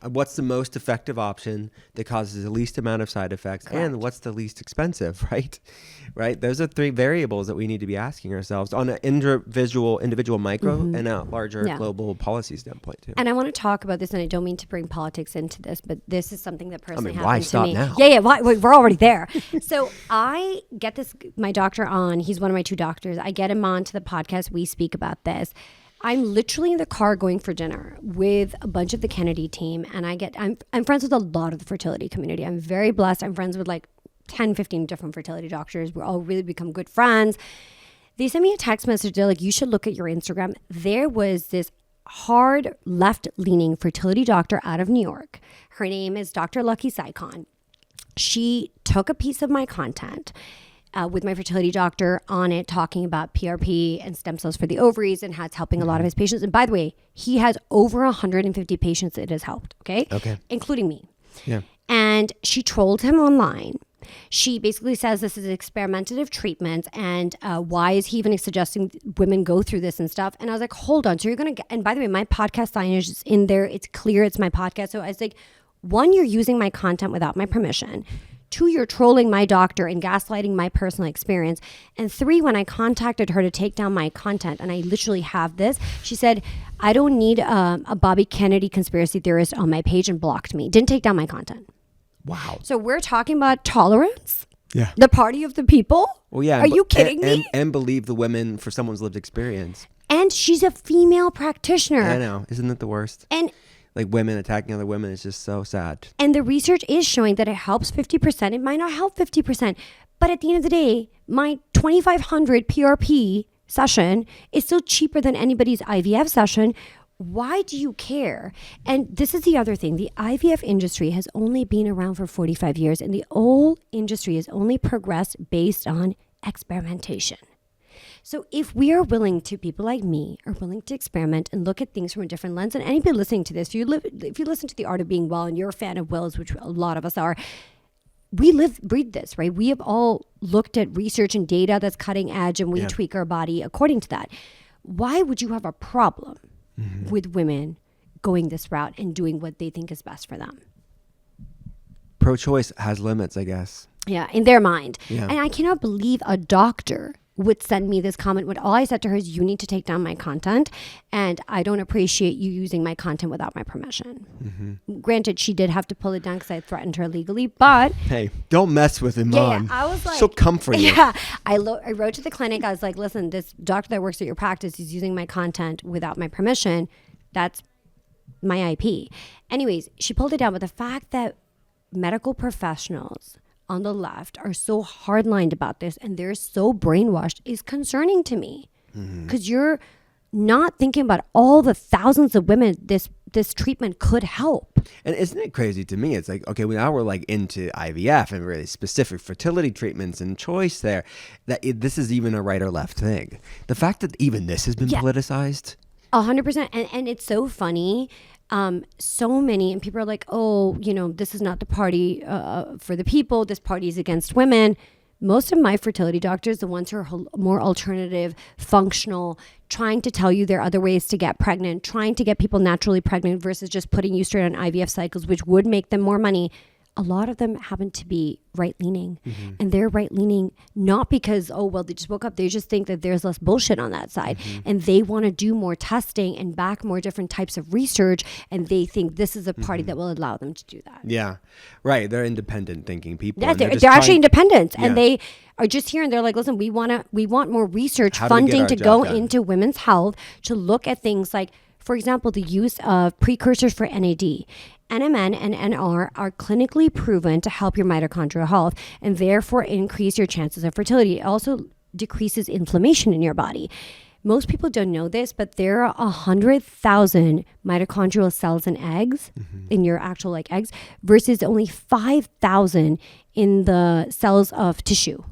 What's the most effective option that causes the least amount of side effects? Correct. And what's the least expensive, right? Those are 3 variables that we need to be asking ourselves on an individual micro and a larger global policy standpoint too. And I want to talk about this, and I don't mean to bring politics into this, but this is something that personally why happened stop to me. now? Yeah, we're already there. So I get my doctor on. He's one of my 2 doctors. I get him on to the podcast. We speak about this. I'm literally in the car going for dinner with a bunch of the Kennedy team, and I'm friends with a lot of the fertility community. I'm very blessed. I'm friends with like 10, 15 different fertility doctors. We're all really become good friends. They sent me a text message. They're like, you should look at your Instagram. There was this hard left-leaning fertility doctor out of New York. Her name is Dr. Lucky Saikon. She took a piece of my content with my fertility doctor on it, talking about PRP and stem cells for the ovaries and how it's helping a lot of his patients. And by the way, he has over 150 patients it has helped, okay? Including me. Yeah. And she trolled him online. She basically says this is experimentative treatment, and why is he even suggesting women go through this and stuff? And I was like, hold on. So you're going to, and by the way, my podcast signage is in there. It's clear it's my podcast. So I was like, 1, you're using my content without my permission. 2, you're trolling my doctor and gaslighting my personal experience. And 3, when I contacted her to take down my content, and I literally have this, she said, I don't need a Bobby Kennedy conspiracy theorist on my page, and blocked me. Didn't take down my content. Wow. So we're talking about tolerance? Yeah. The party of the people? Well, yeah. Are you kidding me? And believe the women for someone's lived experience. And she's a female practitioner. I know. Isn't that the worst? And like women attacking other women is just so sad. And the research is showing that it helps 50%. It might not help 50%. But at the end of the day, my $2,500 PRP session is still cheaper than anybody's IVF session. Why do you care? And this is the other thing. The IVF industry has only been around for 45 years, and the whole industry has only progressed based on experimentation. So if we are willing to, people like me are willing to experiment and look at things from a different lens, and anybody listening to this, if you listen to The Art of Being Well and you're a fan of Will's, which a lot of us are, we breathe this, right? We have all looked at research and data that's cutting edge, and we tweak our body according to that. Why would you have a problem with women going this route and doing what they think is best for them? Pro-choice has limits, I guess. Yeah, in their mind. Yeah. And I cannot believe a doctor would send me this comment when all I said to her is, you need to take down my content, and I don't appreciate you using my content without my permission. Granted, she did have to pull it down because I threatened her legally, but hey, don't mess with Iman. Yeah, I was like, she'll come for you. Yeah, I wrote to the clinic. I was like, listen, this doctor that works at your practice is using my content without my permission. That's my IP. Anyways, she pulled it down, but the fact that medical professionals on the left are so hardlined about this and they're so brainwashed is concerning to me, because you're not thinking about all the thousands of women this treatment could help. And isn't it crazy to me? It's like, okay, well, now we're like into IVF and really specific fertility treatments and choice there, this is even a right or left thing. The fact that even this has been politicized. 100%. And it's so funny. So many, and people are like, oh, this is not the party for the people. This party is against women. Most of my fertility doctors, the ones who are more alternative, functional, trying to tell you there are other ways to get pregnant, trying to get people naturally pregnant versus just putting you straight on IVF cycles, which would make them more money. A lot of them happen to be right-leaning. And they're right-leaning not because, they just woke up. They just think that there's less bullshit on that side. And they want to do more testing and back more different types of research. And they think this is a party that will allow them to do that. Yeah, right. They're independent thinking people. Yeah, they're actually independent. And they are just here and they're like, listen, we want more research funding to go into women's health to look at things like, for example, the use of precursors for NAD. NMN and NR are clinically proven to help your mitochondrial health and therefore increase your chances of fertility. It also decreases inflammation in your body. Most people don't know this, but there are 100,000 mitochondrial cells in eggs, in your actual eggs, versus only 5,000 in the cells of tissue,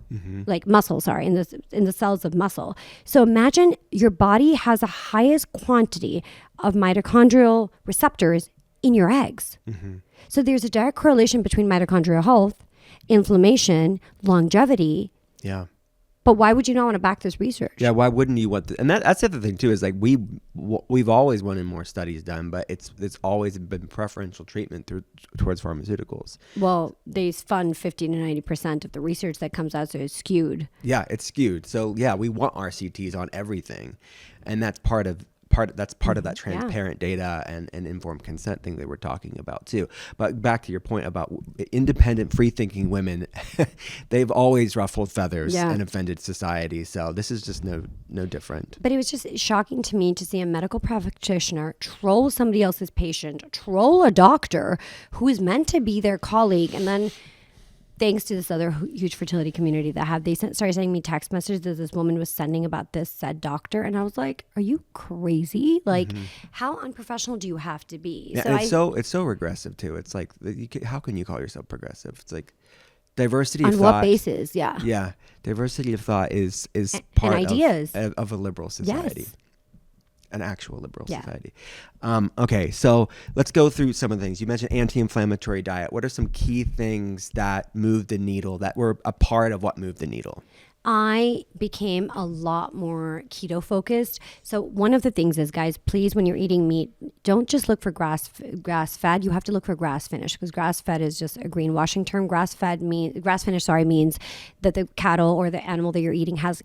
like muscle, in the cells of muscle. So imagine your body has the highest quantity of mitochondrial receptors in your eggs. So there's a direct correlation between mitochondrial health, inflammation, longevity. Yeah. But why would you not want to back this research? Yeah, why wouldn't you want to? And that's the other thing too, is like we've always wanted more studies done, but it's always been preferential treatment towards pharmaceuticals. Well, they fund 50 to 90% of the research that comes out, so it's skewed. Yeah, it's skewed. So yeah, we want RCTs on everything, and that's part of that transparent data and informed consent thing that we're talking about too. But back to your point about independent, free-thinking women, they've always ruffled feathers and offended society. So this is just no different. But it was just shocking to me to see a medical practitioner troll somebody else's patient, troll a doctor who is meant to be their colleague, and then thanks to this other huge fertility community they started sending me text messages that this woman was sending about this said doctor. And I was like, are you crazy? How unprofessional do you have to be? Yeah, it's so regressive too. It's like, how can you call yourself progressive? It's like diversity of thought. On what basis? Yeah. Yeah. Diversity of thought is part and ideas. Of a liberal society. Yes. An actual liberal society. Okay, so let's go through some of the things. You mentioned anti-inflammatory diet. What are some key things that moved the needle, that were a part of what moved the needle? I became a lot more keto focused. So one of the things is, guys, please, when you're eating meat, don't just look for grass fed. You have to look for grass finished, because grass fed is just a greenwashing term. Grass finished means that the cattle or the animal that you're eating has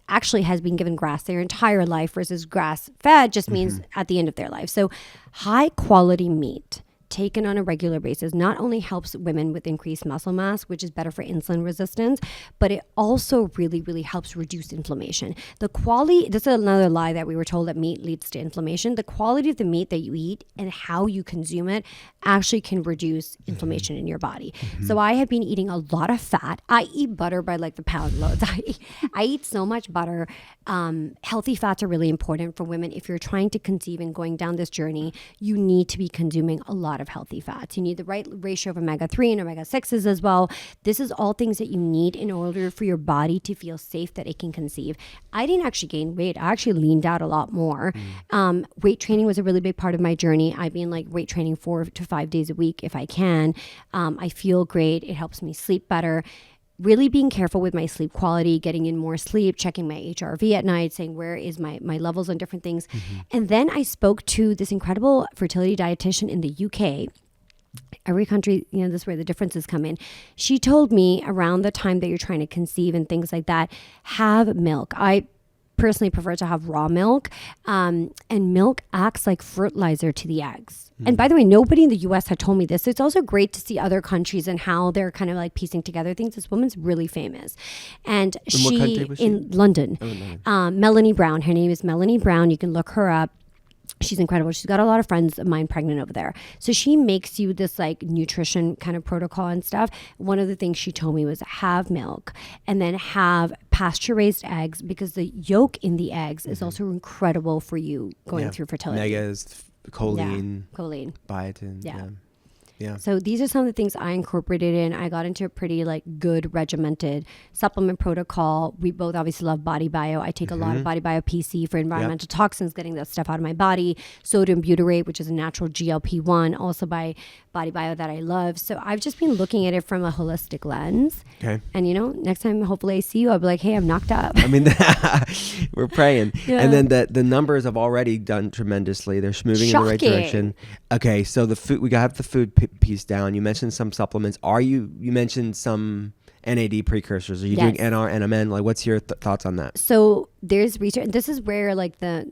been given grass their entire life, versus grass fed just means at the end of their life. So high quality meat taken on a regular basis not only helps women with increased muscle mass, which is better for insulin resistance, but it also really, really helps reduce inflammation. This is another lie that we were told, that meat leads to inflammation. The quality of the meat that you eat and how you consume it actually can reduce inflammation in your body. So I have been eating a lot of fat. I eat butter by the pound loads. I eat so much butter. Healthy fats are really important for women. If you're trying to conceive and going down this journey, you need to be consuming a lot of healthy fats. You need the right ratio of omega-3 and omega-6s as well. This is all things that you need in order for your body to feel safe that it can conceive. I didn't actually gain weight. I actually leaned out a lot more. Weight training was a really big part of my journey. I've been weight training 4 to 5 days a week if I can. I feel great. It helps me sleep better. Really being careful with my sleep quality, getting in more sleep, checking my HRV at night, saying where is my levels on different things. And then I spoke to this incredible fertility dietitian in the UK. Every country, this is where the differences come in. She told me around the time that you're trying to conceive and things like that, have milk. I personally prefer to have raw milk, and milk acts like fertilizer to the eggs. And by the way, nobody in the US had told me this. So it's also great to see other countries and how they're kind of piecing together things. This woman's really famous. And what country was she? In London. Oh, no. Melanie Brown. Her name is Melanie Brown. You can look her up. She's incredible. She's got a lot of friends of mine pregnant over there. So she makes you this like nutrition kind of protocol and stuff. One of the things she told me was have milk and then have pasture raised eggs, because the yolk in the eggs is also incredible for you going through fertility. Megas, choline, choline, biotin. Yeah. So these are some of the things I incorporated in. I got into a pretty like good regimented supplement protocol. We both obviously love Body Bio. I take a lot of Body Bio PC for environmental toxins, getting that stuff out of my body. Sodium butyrate, which is a natural GLP-1, also by Body Bio that I love. So I've just been looking at it from a holistic lens. Okay. And next time hopefully I see you, I'll be like, hey, I'm knocked up. I mean, we're praying. Yeah. And then the numbers have already done tremendously. They're moving in the right direction. Okay, so the food, we have the food piece down. You mentioned some supplements. You mentioned some NAD precursors. Are you doing NR, NMN? Like, what's your thoughts on that? So there's research. This is where like the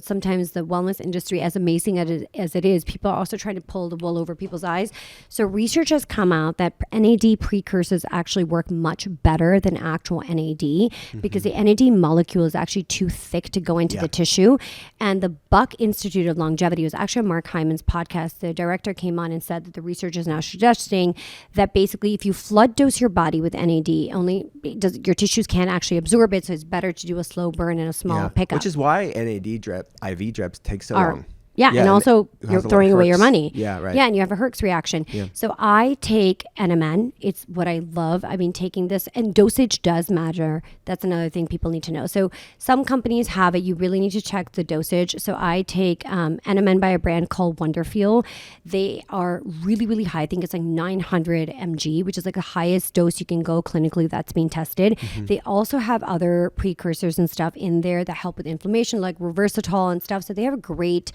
sometimes the wellness industry, as amazing as it is, people are also trying to pull the wool over people's eyes. So research has come out that NAD precursors actually work much better than actual NAD because the NAD molecule is actually too thick to go into the tissue. And the Buck Institute of Longevity, was actually on Mark Hyman's podcast. The director came on and said that the research is now suggesting that basically if you flood dose your body with NAD, your tissues can't actually absorb it, so it's better to do a slow burn and a small pickup. Which is why NAD IV drips take so long. Yeah, and also you're throwing away your money. Yeah, right. Yeah, and you have a Herx reaction. Yeah. So I take NMN. It's what I love. I've been taking this, and dosage does matter. That's another thing people need to know. So some companies have it. You really need to check the dosage. So I take NMN by a brand called Wonderfuel. They are really, really high. I think it's like 900 mg, which is like the highest dose you can go clinically that's being tested. They also have other precursors and stuff in there that help with inflammation, like reversatol and stuff. So they have a great,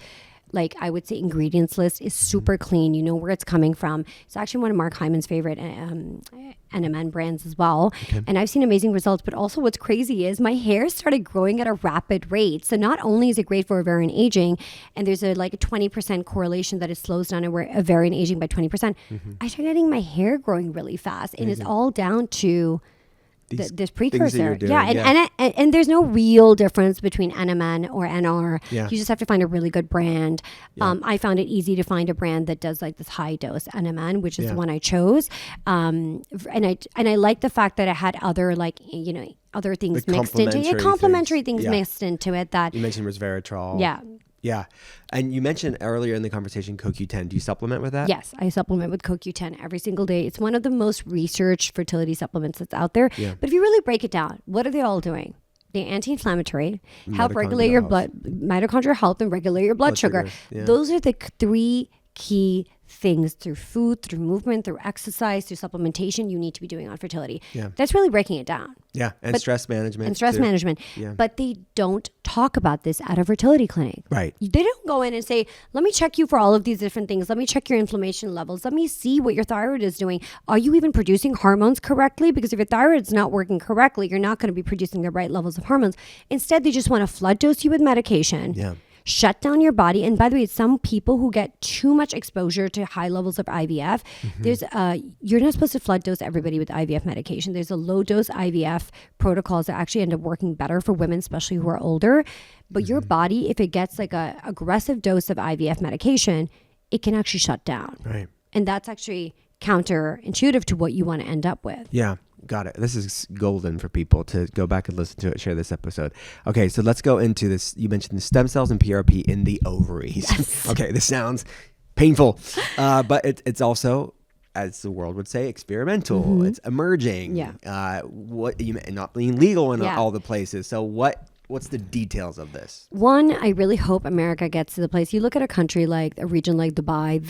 like I would say, ingredients list is super clean. You know where it's coming from. It's actually one of Mark Hyman's favorite NMN brands as well. Okay. And I've seen amazing results. But also what's crazy is my hair started growing at a rapid rate. So not only is it great for ovarian aging, and there's a 20% correlation that it slows down ovarian aging by 20%. I started getting my hair growing really fast. And it's all down to this precursor. And there's no real difference between NMN or NR. You just have to find a really good brand. I found it easy to find a brand that does like this high dose NMN, which is the one I chose. And I like the fact that it had other other things mixed into it. Complementary things mixed into it. That you mentioned resveratrol. Yeah. And you mentioned earlier in the conversation CoQ10. Do you supplement with that? Yes, I supplement with CoQ10 every single day. It's one of the most researched fertility supplements that's out there. Yeah. But if you really break it down, what are they all doing? They're anti-inflammatory, help regulate your mitochondrial health, and regulate your blood sugar. Yeah. Those are the three key things through food, through movement, through exercise, through supplementation you need to be doing on fertility. Yeah. That's really breaking it down. Yeah, and stress management. And stress management. Yeah. But they don't talk about this at a fertility clinic. Right. They don't go in and say, let me check you for all of these different things. Let me check your inflammation levels. Let me see what your thyroid is doing. Are you even producing hormones correctly? Because if your thyroid's not working correctly, you're not going to be producing the right levels of hormones. Instead, they just want to flood dose you with medication. Yeah. Shut down your body. And by the way, some people who get too much exposure to high levels of IVF, there's you're not supposed to flood dose everybody with IVF medication. There's a low dose IVF protocols that actually end up working better for women, especially who are older. But your body, if it gets like a aggressive dose of IVF medication, it can actually shut down. Right. And that's actually counterintuitive to what you want to end up with. Yeah. Got it. This is golden for people to go back and listen to it, share this episode. Okay, so let's go into this. You mentioned the stem cells and PRP in the ovaries. Yes. Okay, this sounds painful, but it's also, as the world would say, experimental. It's emerging. Yeah. What you not being legal in all the places. So what's the details of this? One, I really hope America gets to the place. You look at a country like a region like Dubai,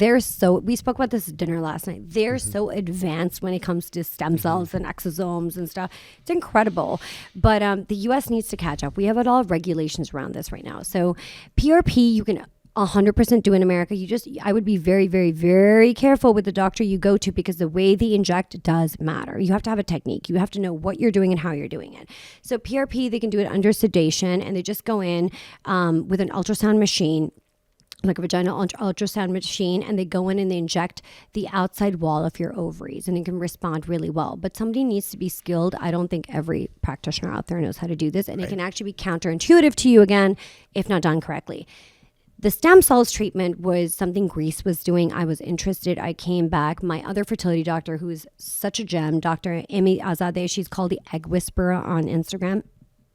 we spoke about this at dinner last night. They're so advanced when it comes to stem cells and exosomes and stuff. It's incredible. But the US needs to catch up. We have a lot of regulations around this right now. So PRP, you can 100% do in America. I would be very, very, very careful with the doctor you go to, because the way they inject does matter. You have to have a technique. You have to know what you're doing and how you're doing it. So PRP, they can do it under sedation, and they just go in with an ultrasound machine, like a vaginal ultrasound machine, and they go in and they inject the outside wall of your ovaries, and it can respond really well. But somebody needs to be skilled. I don't think every practitioner out there knows how to do this, and it can actually be counterintuitive to you again if not done correctly. The stem cells treatment was something Greece was doing. I was interested. I came back. My other fertility doctor, who is such a gem, Dr. Amy Azadeh, she's called the Egg Whisperer on Instagram.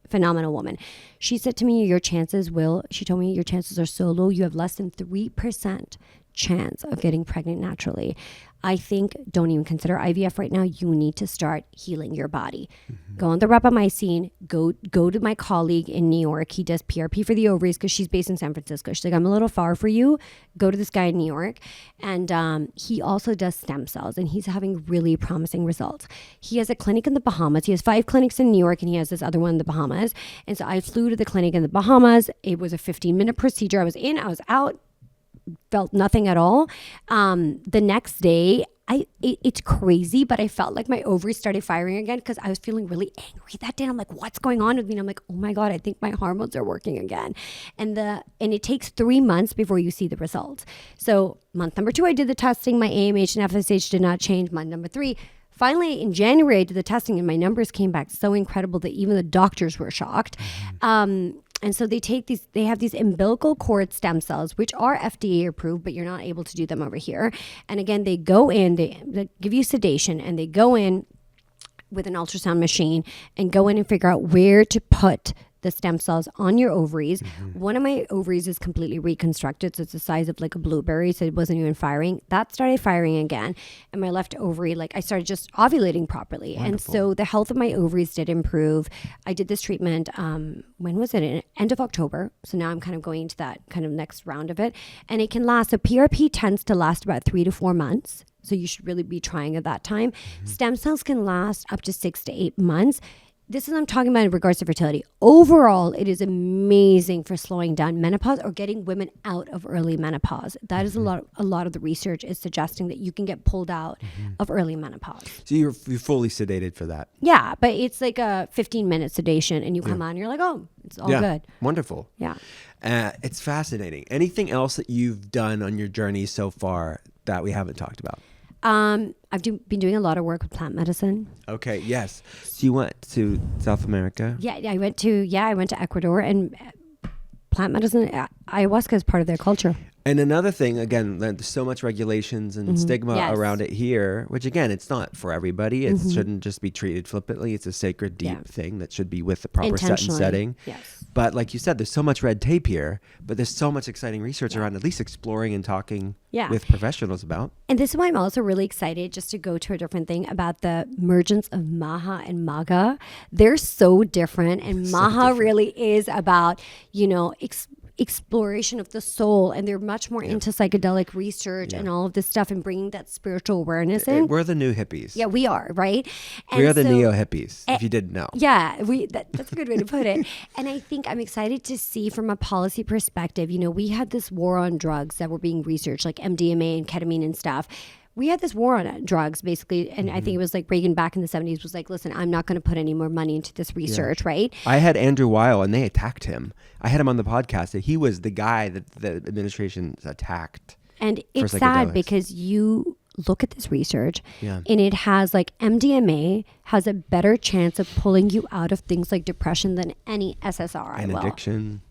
Phenomenal woman. She said to me, she told me your chances are so low. You have less than 3% chance of getting pregnant naturally. I think don't even consider IVF right now. You need to start healing your body. Go on the rapamycin. Go to my colleague in New York. He does PRP for the ovaries because she's based in San Francisco. She's like, I'm a little far for you. Go to this guy in New York. And he also does stem cells, and he's having really promising results. He has a clinic in the Bahamas. He has 5 clinics in New York, and he has this other one in the Bahamas. And so I flew to the clinic in the Bahamas. It was a 15-minute procedure. I was in, I was out. Felt nothing at all. The next day, it's crazy, but I felt like my ovaries started firing again because I was feeling really angry that day. And I'm like, what's going on with me? And I'm like, oh my God, I think my hormones are working again. And it takes 3 months before you see the results. So month number 2, I did the testing. My AMH and FSH did not change. Month number 3, finally in January, I did the testing and my numbers came back so incredible that even the doctors were shocked. And so they have these umbilical cord stem cells, which are FDA approved, but you're not able to do them over here. And again, they go in, they give you sedation, and they go in with an ultrasound machine and go in and figure out where to put the stem cells on your ovaries. One of my ovaries is completely reconstructed, so it's the size of like a blueberry, so it wasn't even firing. That started firing again, and my left ovary, like I started just ovulating properly. Wonderful. And so the health of my ovaries did improve. I did this treatment, when was it? End of October. So now I'm kind of going to that kind of next round of it, and it can last. So PRP tends to last about 3 to 4 months. So you should really be trying at that time. Stem cells can last up to 6 to 8 months. This is what I'm talking about in regards to fertility. Overall, it is amazing for slowing down menopause or getting women out of early menopause. That is a lot of the research is suggesting that you can get pulled out of early menopause. So you're fully sedated for that? Yeah, but it's like a 15-minute sedation, and you come on and you're like, oh, it's all good. Wonderful. Yeah. It's fascinating. Anything else that you've done on your journey so far that we haven't talked about? I've been doing a lot of work with plant medicine. Okay, yes. So you went to South America? Yeah, I went to Ecuador, and plant medicine, ayahuasca is part of their culture. And another thing, again, there's so much regulations and stigma around it here, which again, it's not for everybody. It shouldn't just be treated flippantly. It's a sacred, deep thing that should be with the proper set and setting. Yes. But like you said, there's so much red tape here, but there's so much exciting research around at least exploring and talking with professionals about. And this is why I'm also really excited, just to go to a different thing, about the emergence of Maha and Maga. They're so different. And Maha really is about, exploration of the soul, and they're much more into psychedelic research and all of this stuff, and bringing that spiritual awareness in. We're the new hippies. Yeah, we are, right? And we are the neo hippies, if you didn't know. Yeah, that's a good way to put it. And I think I'm excited to see from a policy perspective, we had this war on drugs that were being researched, like MDMA and ketamine and stuff. We had this war on drugs, basically, and I think it was like Reagan back in the 70s was like, listen, I'm not going to put any more money into this research, right? I had Andrew Weil, and they attacked him. I had him on the podcast. That he was the guy that the administration attacked. And it's sad because you look at this research, and it has like MDMA has a better chance of pulling you out of things like depression than any SSRI and addiction.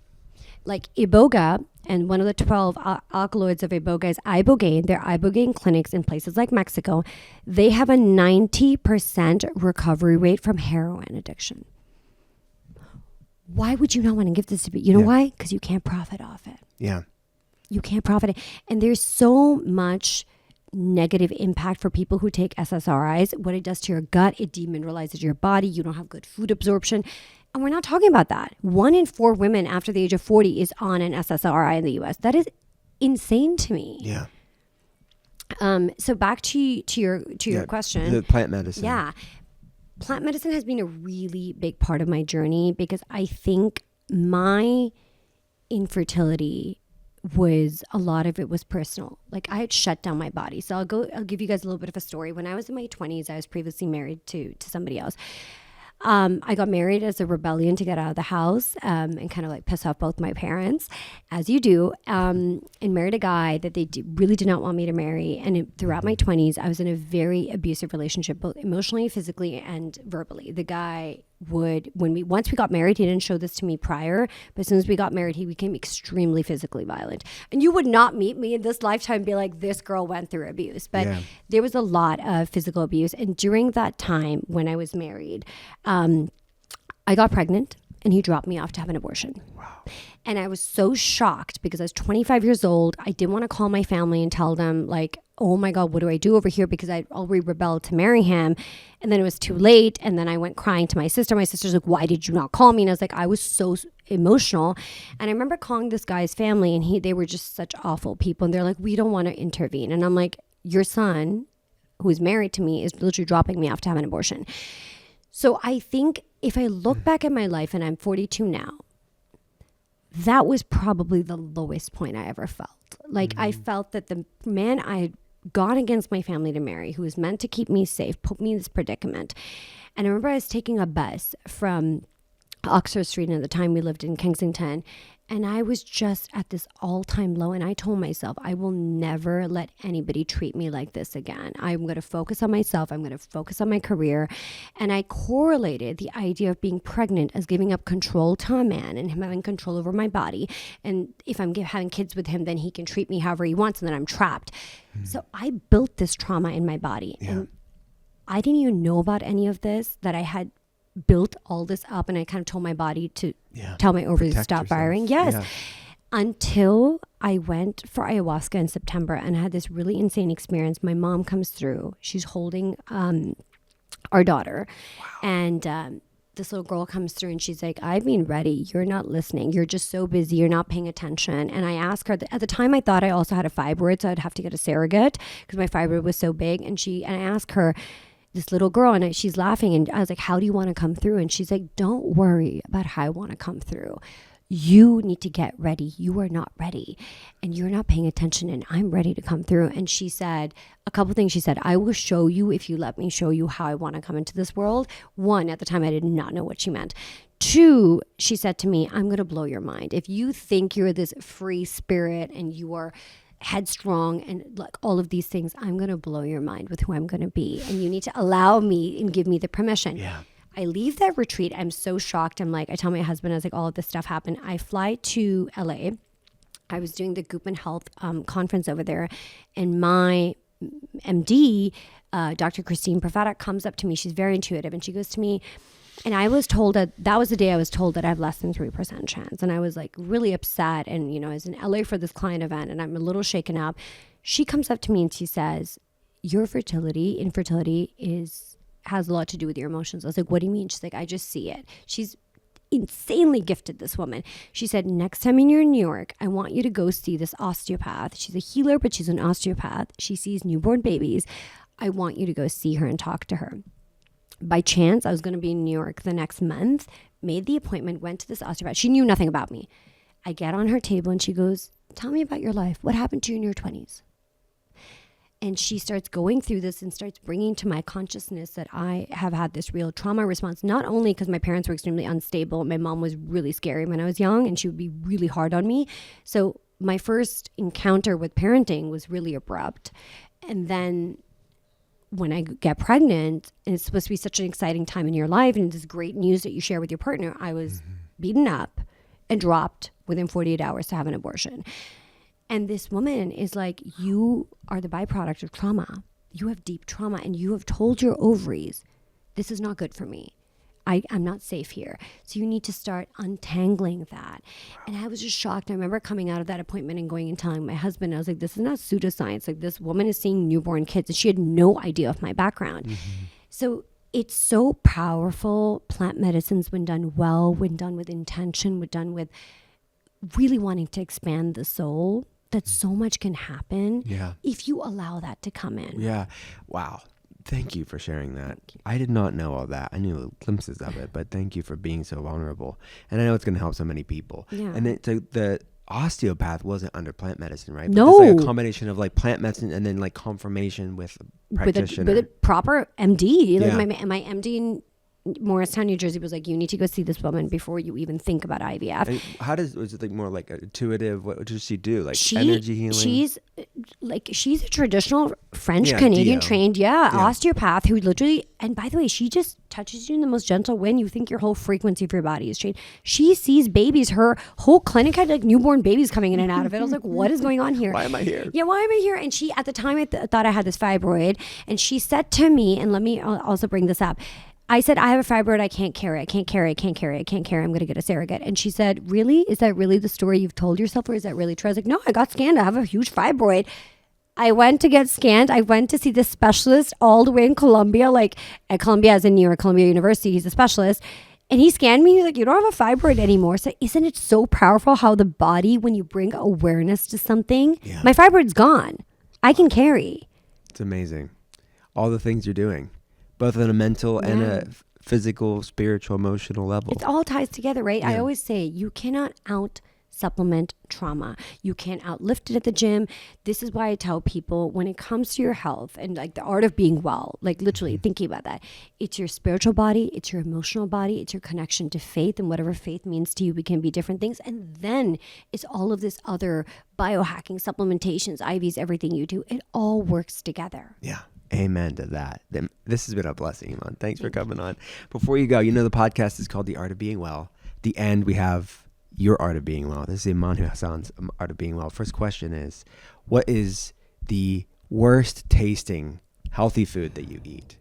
Like Iboga, and one of the 12 alkaloids of Iboga is ibogaine. They're ibogaine clinics in places like Mexico. They have a 90% recovery rate from heroin addiction. Why would you not want to give this to me? You know why? Because you can't profit off it. Yeah. You can't profit it. And there's so much negative impact for people who take SSRIs. What it does to your gut, it demineralizes your body. You don't have good food absorption. And we're not talking about that. 1 in 4 women after the age of 40 is on an SSRI in the US. That is insane to me. Yeah. So back to your question. The plant medicine. Yeah. Plant medicine has been a really big part of my journey because I think my infertility a lot of it was personal. Like I had shut down my body. So I'll give you guys a little bit of a story. When I was in my 20s, I was previously married to somebody else. I got married as a rebellion to get out of the house and kind of like piss off both my parents, as you do, and married a guy that they really did not want me to marry. And throughout my 20s, I was in a very abusive relationship, both emotionally, physically, and verbally. The guy once we got married, he didn't show this to me prior, but as soon as we got married, he became extremely physically violent. And you would not meet me in this lifetime and be like, this girl went through abuse. But there was a lot of physical abuse. And during that time when I was married, I got pregnant and he dropped me off to have an abortion. Wow. And I was so shocked because I was 25 years old. I didn't want to call my family and tell them like, oh my God, what do I do over here? Because I already rebelled to marry him. And then it was too late. And then I went crying to my sister. My sister's like, why did you not call me? And I was like, I was so emotional. And I remember calling this guy's family and they were just such awful people. And they're like, we don't want to intervene. And I'm like, your son, who is married to me, is literally dropping me off to have an abortion. So I think if I look back at my life, and I'm 42 now, that was probably the lowest point I ever felt. Like I felt that the man I had gone against my family to marry, who was meant to keep me safe, put me in this predicament. And I remember I was taking a bus from Oxford Street, and at the time we lived in Kensington, and I was just at this all-time low. And I told myself, I will never let anybody treat me like this again. I'm going to focus on myself. I'm going to focus on my career. And I correlated the idea of being pregnant as giving up control to a man and him having control over my body. And if I'm having kids with him, then he can treat me however he wants, and then I'm trapped. So I built this trauma in my body. And I didn't even know about any of this, that I had built all this up, and I kind of told my body to tell my ovaries to stop firing. Yes. Until I went for ayahuasca in September and had this really insane experience. My mom comes through. She's holding our daughter. Wow. And this little girl comes through and she's like, I've been ready. You're not listening. You're just so busy. You're not paying attention. And I asked her, at the time I thought I also had a fibroid, so I'd have to get a surrogate because my fibroid was so big. And I asked her, this little girl, and she's laughing, and I was like, how do you want to come through? And she's like, don't worry about how I want to come through. You need to get ready. You are not ready and you're not paying attention, and I'm ready to come through. And she said a couple things. She said, I will show you if you let me show you how I want to come into this world. One, at the time I did not know what she meant. Two, she said to me, I'm going to blow your mind. If you think you're this free spirit and you are headstrong and like all of these things, I'm going to blow your mind with who I'm going to be. And you need to allow me and give me the permission. Yeah. I leave that retreat. I'm so shocked. I'm like, I tell my husband, I was like, all of this stuff happened. I fly to LA. I was doing the Goopman Health conference over there. And my MD, Dr. Christine Profeta, comes up to me. She's very intuitive. And she goes to me, and I was told that was the day I was told that I have less than 3% chance. And I was like really upset. And, you know, I was in LA for this client event and I'm a little shaken up. She comes up to me and she says, your infertility has a lot to do with your emotions. I was like, what do you mean? She's like, I just see it. She's insanely gifted, this woman. She said, next time you're in New York, I want you to go see this osteopath. She's a healer, but she's an osteopath. She sees newborn babies. I want you to go see her and talk to her. By chance, I was going to be in New York the next month, made the appointment, went to this osteopath. She knew nothing about me. I get on her table and she goes, tell me about your life. What happened to you in your 20s? And she starts going through this and starts bringing to my consciousness that I have had this real trauma response, not only because my parents were extremely unstable. My mom was really scary when I was young and she would be really hard on me. So my first encounter with parenting was really abrupt. And then when I get pregnant, and it's supposed to be such an exciting time in your life and this great news that you share with your partner, I was beaten up and dropped within 48 hours to have an abortion. And this woman is like, you are the byproduct of trauma. You have deep trauma and you have told your ovaries, this is not good for me. I'm not safe here. So you need to start untangling that. And I was just shocked. I remember coming out of that appointment and going and telling my husband, I was like, this is not pseudoscience. Like, this woman is seeing newborn kids and she had no idea of my background. So it's so powerful. Plant medicines, when done well, when done with intention, when done with really wanting to expand the soul, that so much can happen if you allow that to come in. Yeah. Wow. Thank you for sharing that. I did not know all that. I knew glimpses of it, but thank you for being so vulnerable. And I know it's going to help so many people. Yeah. And the osteopath wasn't under plant medicine, right? No. It's like a combination of like plant medicine and then like confirmation with a practitioner. With a proper MD. Like my MD in Morristown, New Jersey was like, you need to go see this woman before you even think about IVF. And was it like more like intuitive? What does she do? Like energy healing? like, she's a traditional French Yeah, Canadian DO. trained, Yeah. osteopath who literally, and by the way, she just touches you in the most gentle way. And you think your whole frequency of your body is changed. She sees babies. Her whole clinic had like newborn babies coming in and out of it. I was like, what is going on here? Why am I here? Yeah, why am I here? And she, at the time, I thought I had this fibroid. And she said to me, and let me also bring this up. I said, I have a fibroid. I can't carry. I'm going to get a surrogate. And she said, really? Is that really the story you've told yourself? Or is that really true? I was like, no, I got scanned. I have a huge fibroid. I went to get scanned. I went to see the specialist all the way in Colombia, like at Colombia as in New York, Columbia University. He's a specialist. And he scanned me. He's like, you don't have a fibroid anymore. So isn't it so powerful how the body, when you bring awareness to something, my fibroid's gone. I can carry. It's amazing. All the things you're doing, both on a mental and a physical, spiritual, emotional level. It all ties together, right? Yeah. I always say you cannot out supplement trauma. You can't outlift it at the gym. This is why I tell people when it comes to your health and like the art of being well, like literally thinking about that, it's your spiritual body, it's your emotional body, it's your connection to faith, and whatever faith means to you, we can be different things. And then it's all of this other biohacking, supplementations, IVs, everything you do. It all works together. Yeah. Amen to that. This has been a blessing, Iman. Thanks for coming on. Before you go, you know the podcast is called The Art of Being Well. At the end, we have your Art of Being Well. This is Iman Hasan's Art of Being Well. First question is, what is the worst tasting healthy food that you eat?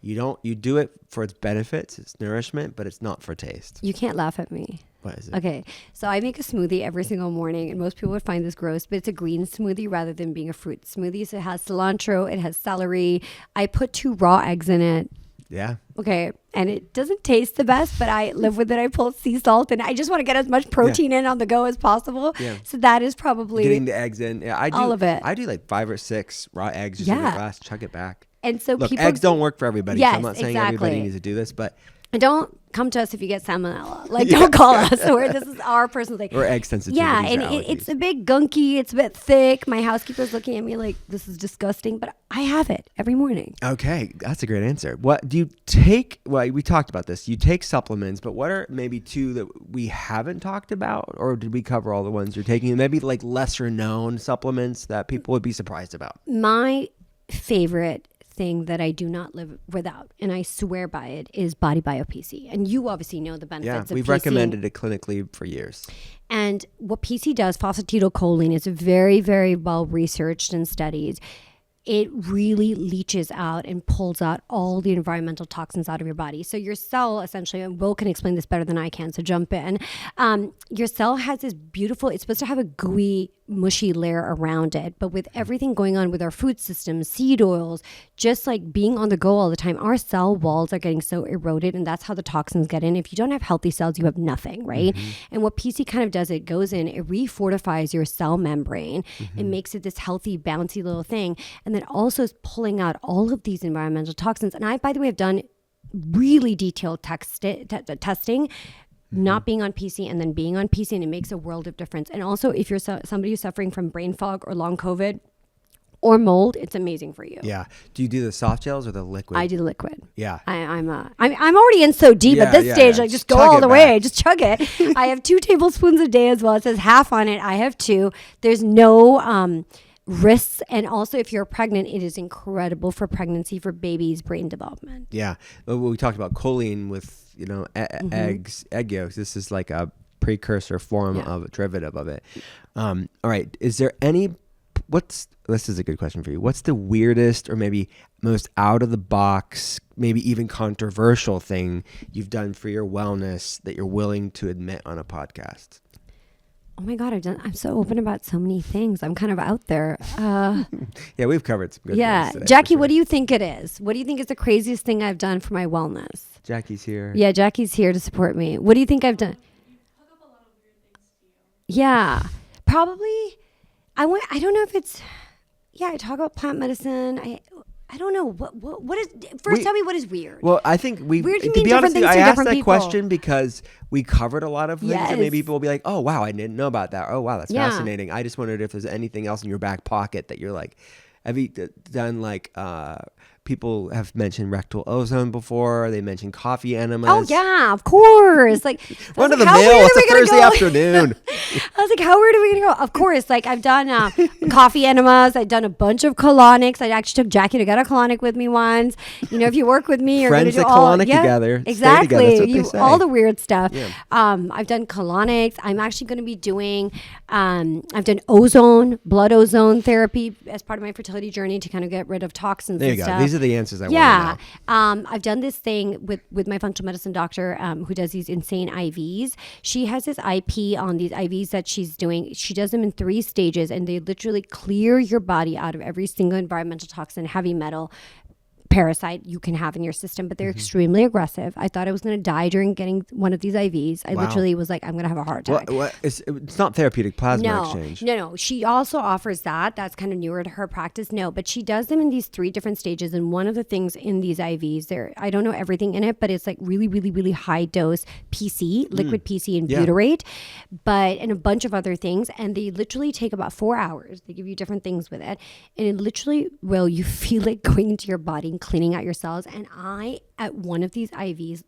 You do it for its benefits, its nourishment, but it's not for taste. You can't laugh at me. What is it? Okay, so I make a smoothie every single morning, and most people would find this gross, but it's a green smoothie rather than being a fruit smoothie. So it has cilantro, it has celery. I put 2 raw eggs in it. Yeah. Okay, and it doesn't taste the best, but I live with it. I pull sea salt, and I just want to get as much protein in on the go as possible. Yeah. So that is probably Getting the eggs in. Yeah, I do all of it. I do like 5 or 6 raw eggs just in a glass, chuck it back. And so Look, people eggs don't work for everybody. Yes, so I'm not saying everybody needs to do this, but and don't come to us if you get salmonella. Like, don't call us. This is our personal thing. or egg sensitivity. Yeah, and it's a bit gunky. It's a bit thick. My housekeeper's looking at me like, this is disgusting, but I have it every morning. Okay, that's a great answer. What do you take? Well, we talked about this. You take supplements, but what are maybe 2 that we haven't talked about? Or did we cover all the ones you're taking? Maybe like lesser known supplements that people would be surprised about. My favorite thing that I do not live without, and I swear by it, is Body Bio PC. And you obviously know the benefits of we've PC. recommended it clinically for years. And what PC does, phosphatidylcholine, is very, very well researched and studied. It really leaches out and pulls out all the environmental toxins out of your body. So your cell, essentially, and Will can explain this better than I can, so jump in. Your cell has this beautiful, it's supposed to have a gooey, mushy layer around it. But with everything going on with our food system, seed oils, just like being on the go all the time, our cell walls are getting so eroded, and that's how the toxins get in. If you don't have healthy cells, you have nothing, right? And what PC kind of does, it goes in, it refortifies your cell membrane. It makes it this healthy, bouncy little thing. And then also is pulling out all of these environmental toxins. And I, by the way, have done really detailed testing, not being on PC and then being on PC, and it makes a world of difference. And also, if you're somebody who's suffering from brain fog or long COVID or mold, it's amazing for you. Yeah. Do you do the soft gels or the liquid? I do the liquid. Yeah. I'm already in so deep at this stage. Like, just go all the way. Just chug it. I have 2 tablespoons a day as well. It says half on it. I have 2. There's no risks, and also if you're pregnant, it is incredible for pregnancy, for babies' brain development. Yeah. We talked about choline with egg yolks. This is like a precursor form of a derivative of it. All right. Is there any? This is a good question for you. What's the weirdest or maybe most out of the box, maybe even controversial thing you've done for your wellness that you're willing to admit on a podcast? Oh my God, I'm so open about so many things. I'm kind of out there. Yeah, we've covered some good things today, Jackie, what do you think it is? What do you think is the craziest thing I've done for my wellness? Jackie's here. Yeah, Jackie's here to support me. What do you think I've done? Yeah, probably. I don't know if it's. Yeah, I talk about plant medicine. I don't know what is. First, tell me what is weird. Well, I think weird to can mean be honest, different things I to asked different that people. question because we covered a lot of things, and maybe Yes. people will be like, "Oh, wow, I didn't know about that." Oh, wow, that's Yeah. fascinating. I just wondered if there's anything else in your back pocket that you're like, have you done like people have mentioned rectal ozone before. They mentioned coffee enemas. Oh yeah, of course. Like Run to the mill. It's a Thursday afternoon. I was like, how weird are we gonna go? Of course, like I've done coffee enemas. I've done a bunch of colonics. I actually took Jackie to get a colonic with me once. You know, if you work with me, you're Friends gonna do that colonic together. Exactly. Stay together. That's what they say. All the weird stuff. Yeah. I've done colonics. I'm actually going to be doing. I've done blood ozone therapy as part of my fertility journey to kind of get rid of toxins. There you and go. stuff. These are the answers I want Yeah. to know. I've done this thing with my functional medicine doctor who does these insane IVs. She has this IP on these IVs that she's doing. She does them in 3 stages, and they literally clear your body out of every single environmental toxin, heavy metal, parasite you can have in your system, but they're extremely aggressive. I thought I was going to die during getting one of these IVs. I literally was like, I'm going to have a heart attack. It's not therapeutic plasma exchange. No. She also offers that. That's kind of newer to her practice. No, but she does them in these 3 different stages. And one of the things in these IVs, I don't know everything in it, but it's like really, really, really high dose PC, liquid PC and butyrate, and a bunch of other things. And they literally take about 4 hours. They give you different things with it. And it literally, you feel it going into your body and cleaning out your cells. And I, at one of these IVs,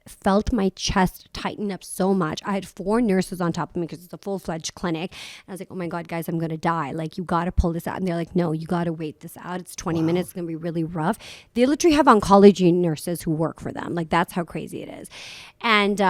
felt my chest tighten up so much. I had 4 nurses on top of me because it's a full-fledged clinic. I was like, oh my God, guys, I'm going to die. Like, you got to pull this out. And they're like, no, you got to wait this out. It's 20 minutes. It's going to be really rough. They literally have oncology nurses who work for them. Like, that's how crazy it is. And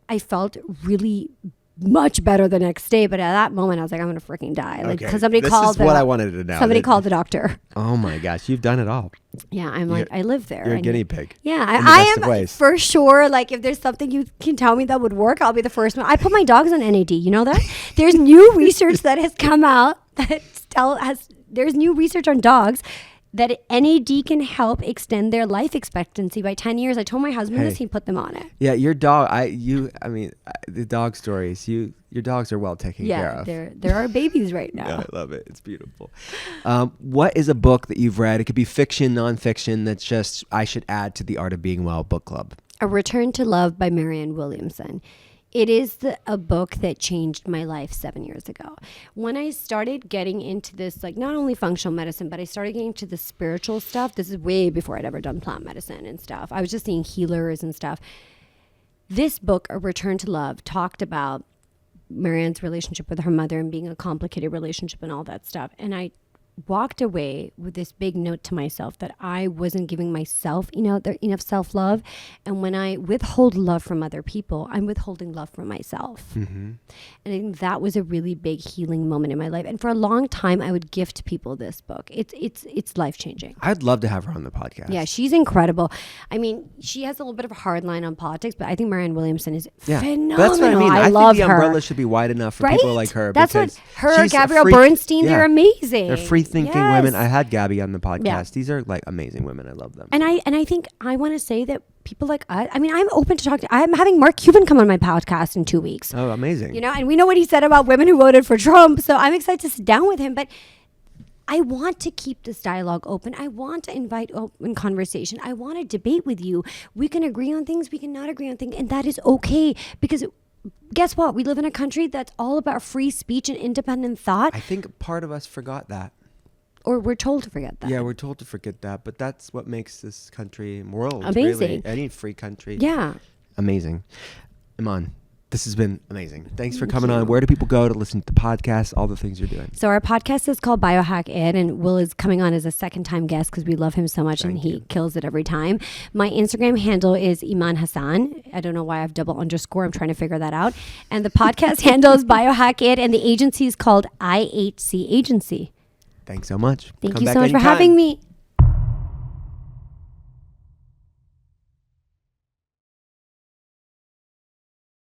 I felt really much better the next day, but at that moment I was like, I'm gonna freaking die. Like, because this is what I wanted to know. Somebody called the doctor. Oh my gosh, you've done it all. Yeah, I live there. You're a guinea pig. Yeah, I am for sure. Like, if there's something you can tell me that would work, I'll be the first one. I put my dogs on NAD. You know that? There's new research that has come out there's new research on dogs that NAD can help extend their life expectancy by 10 years. I told my husband this, he put them on it. Yeah, your dog, the dog stories, your dogs are well taken care of. Yeah, they're our babies right now. Yeah, I love it. It's beautiful. What is a book that you've read? It could be fiction, nonfiction, that's just, I should add to the Art of Being Well book club. A Return to Love by Marianne Williamson. It is a book that changed my life 7 years ago. When I started getting into this, like, not only functional medicine, but I started getting into the spiritual stuff. This is way before I'd ever done plant medicine and stuff. I was just seeing healers and stuff. This book, A Return to Love, talked about Marianne's relationship with her mother and being a complicated relationship and all that stuff. And I walked away with this big note to myself that I wasn't giving myself enough self-love. And when I withhold love from other people, I'm withholding love from myself. Mm-hmm. And I think that was a really big healing moment in my life. And for a long time, I would gift people this book. It's life-changing. I'd love to have her on the podcast. Yeah, she's incredible. I mean, she has a little bit of a hard line on politics, but I think Marianne Williamson is phenomenal. That's what I mean. I love think the her. umbrella should be wide enough for people like her. That's what her, Gabrielle Bernstein, they're amazing. They're free-thinking women. I had Gabby on the podcast. Yeah. These are like amazing women. I love them. And I think I want to say that people like us, I mean, I'm open to talk to, I'm having Mark Cuban come on my podcast in 2 weeks. Oh, amazing. You know, and we know what he said about women who voted for Trump. So I'm excited to sit down with him. But I want to keep this dialogue open. I want to invite open conversation. I want to debate with you. We can agree on things. We can not agree on things. And that is okay, because guess what? We live in a country that's all about free speech and independent thought. I think part of us forgot that. Or we're told to forget that. Yeah, we're told to forget that. But that's what makes this country and world amazing. Really. Any free country. Yeah. Amazing. Iman, this has been amazing. Thanks for coming on. Where do people go to listen to the podcast, all the things you're doing? So our podcast is called Biohack It, and Will is coming on as a second-time guest because we love him so much. And he kills it every time. My Instagram handle is Iman Hasan. I don't know why I have double underscore. I'm trying to figure that out. And the podcast handle is Biohack It, and the agency is called IHC Agency. Thanks so much. Thank you so much for having me.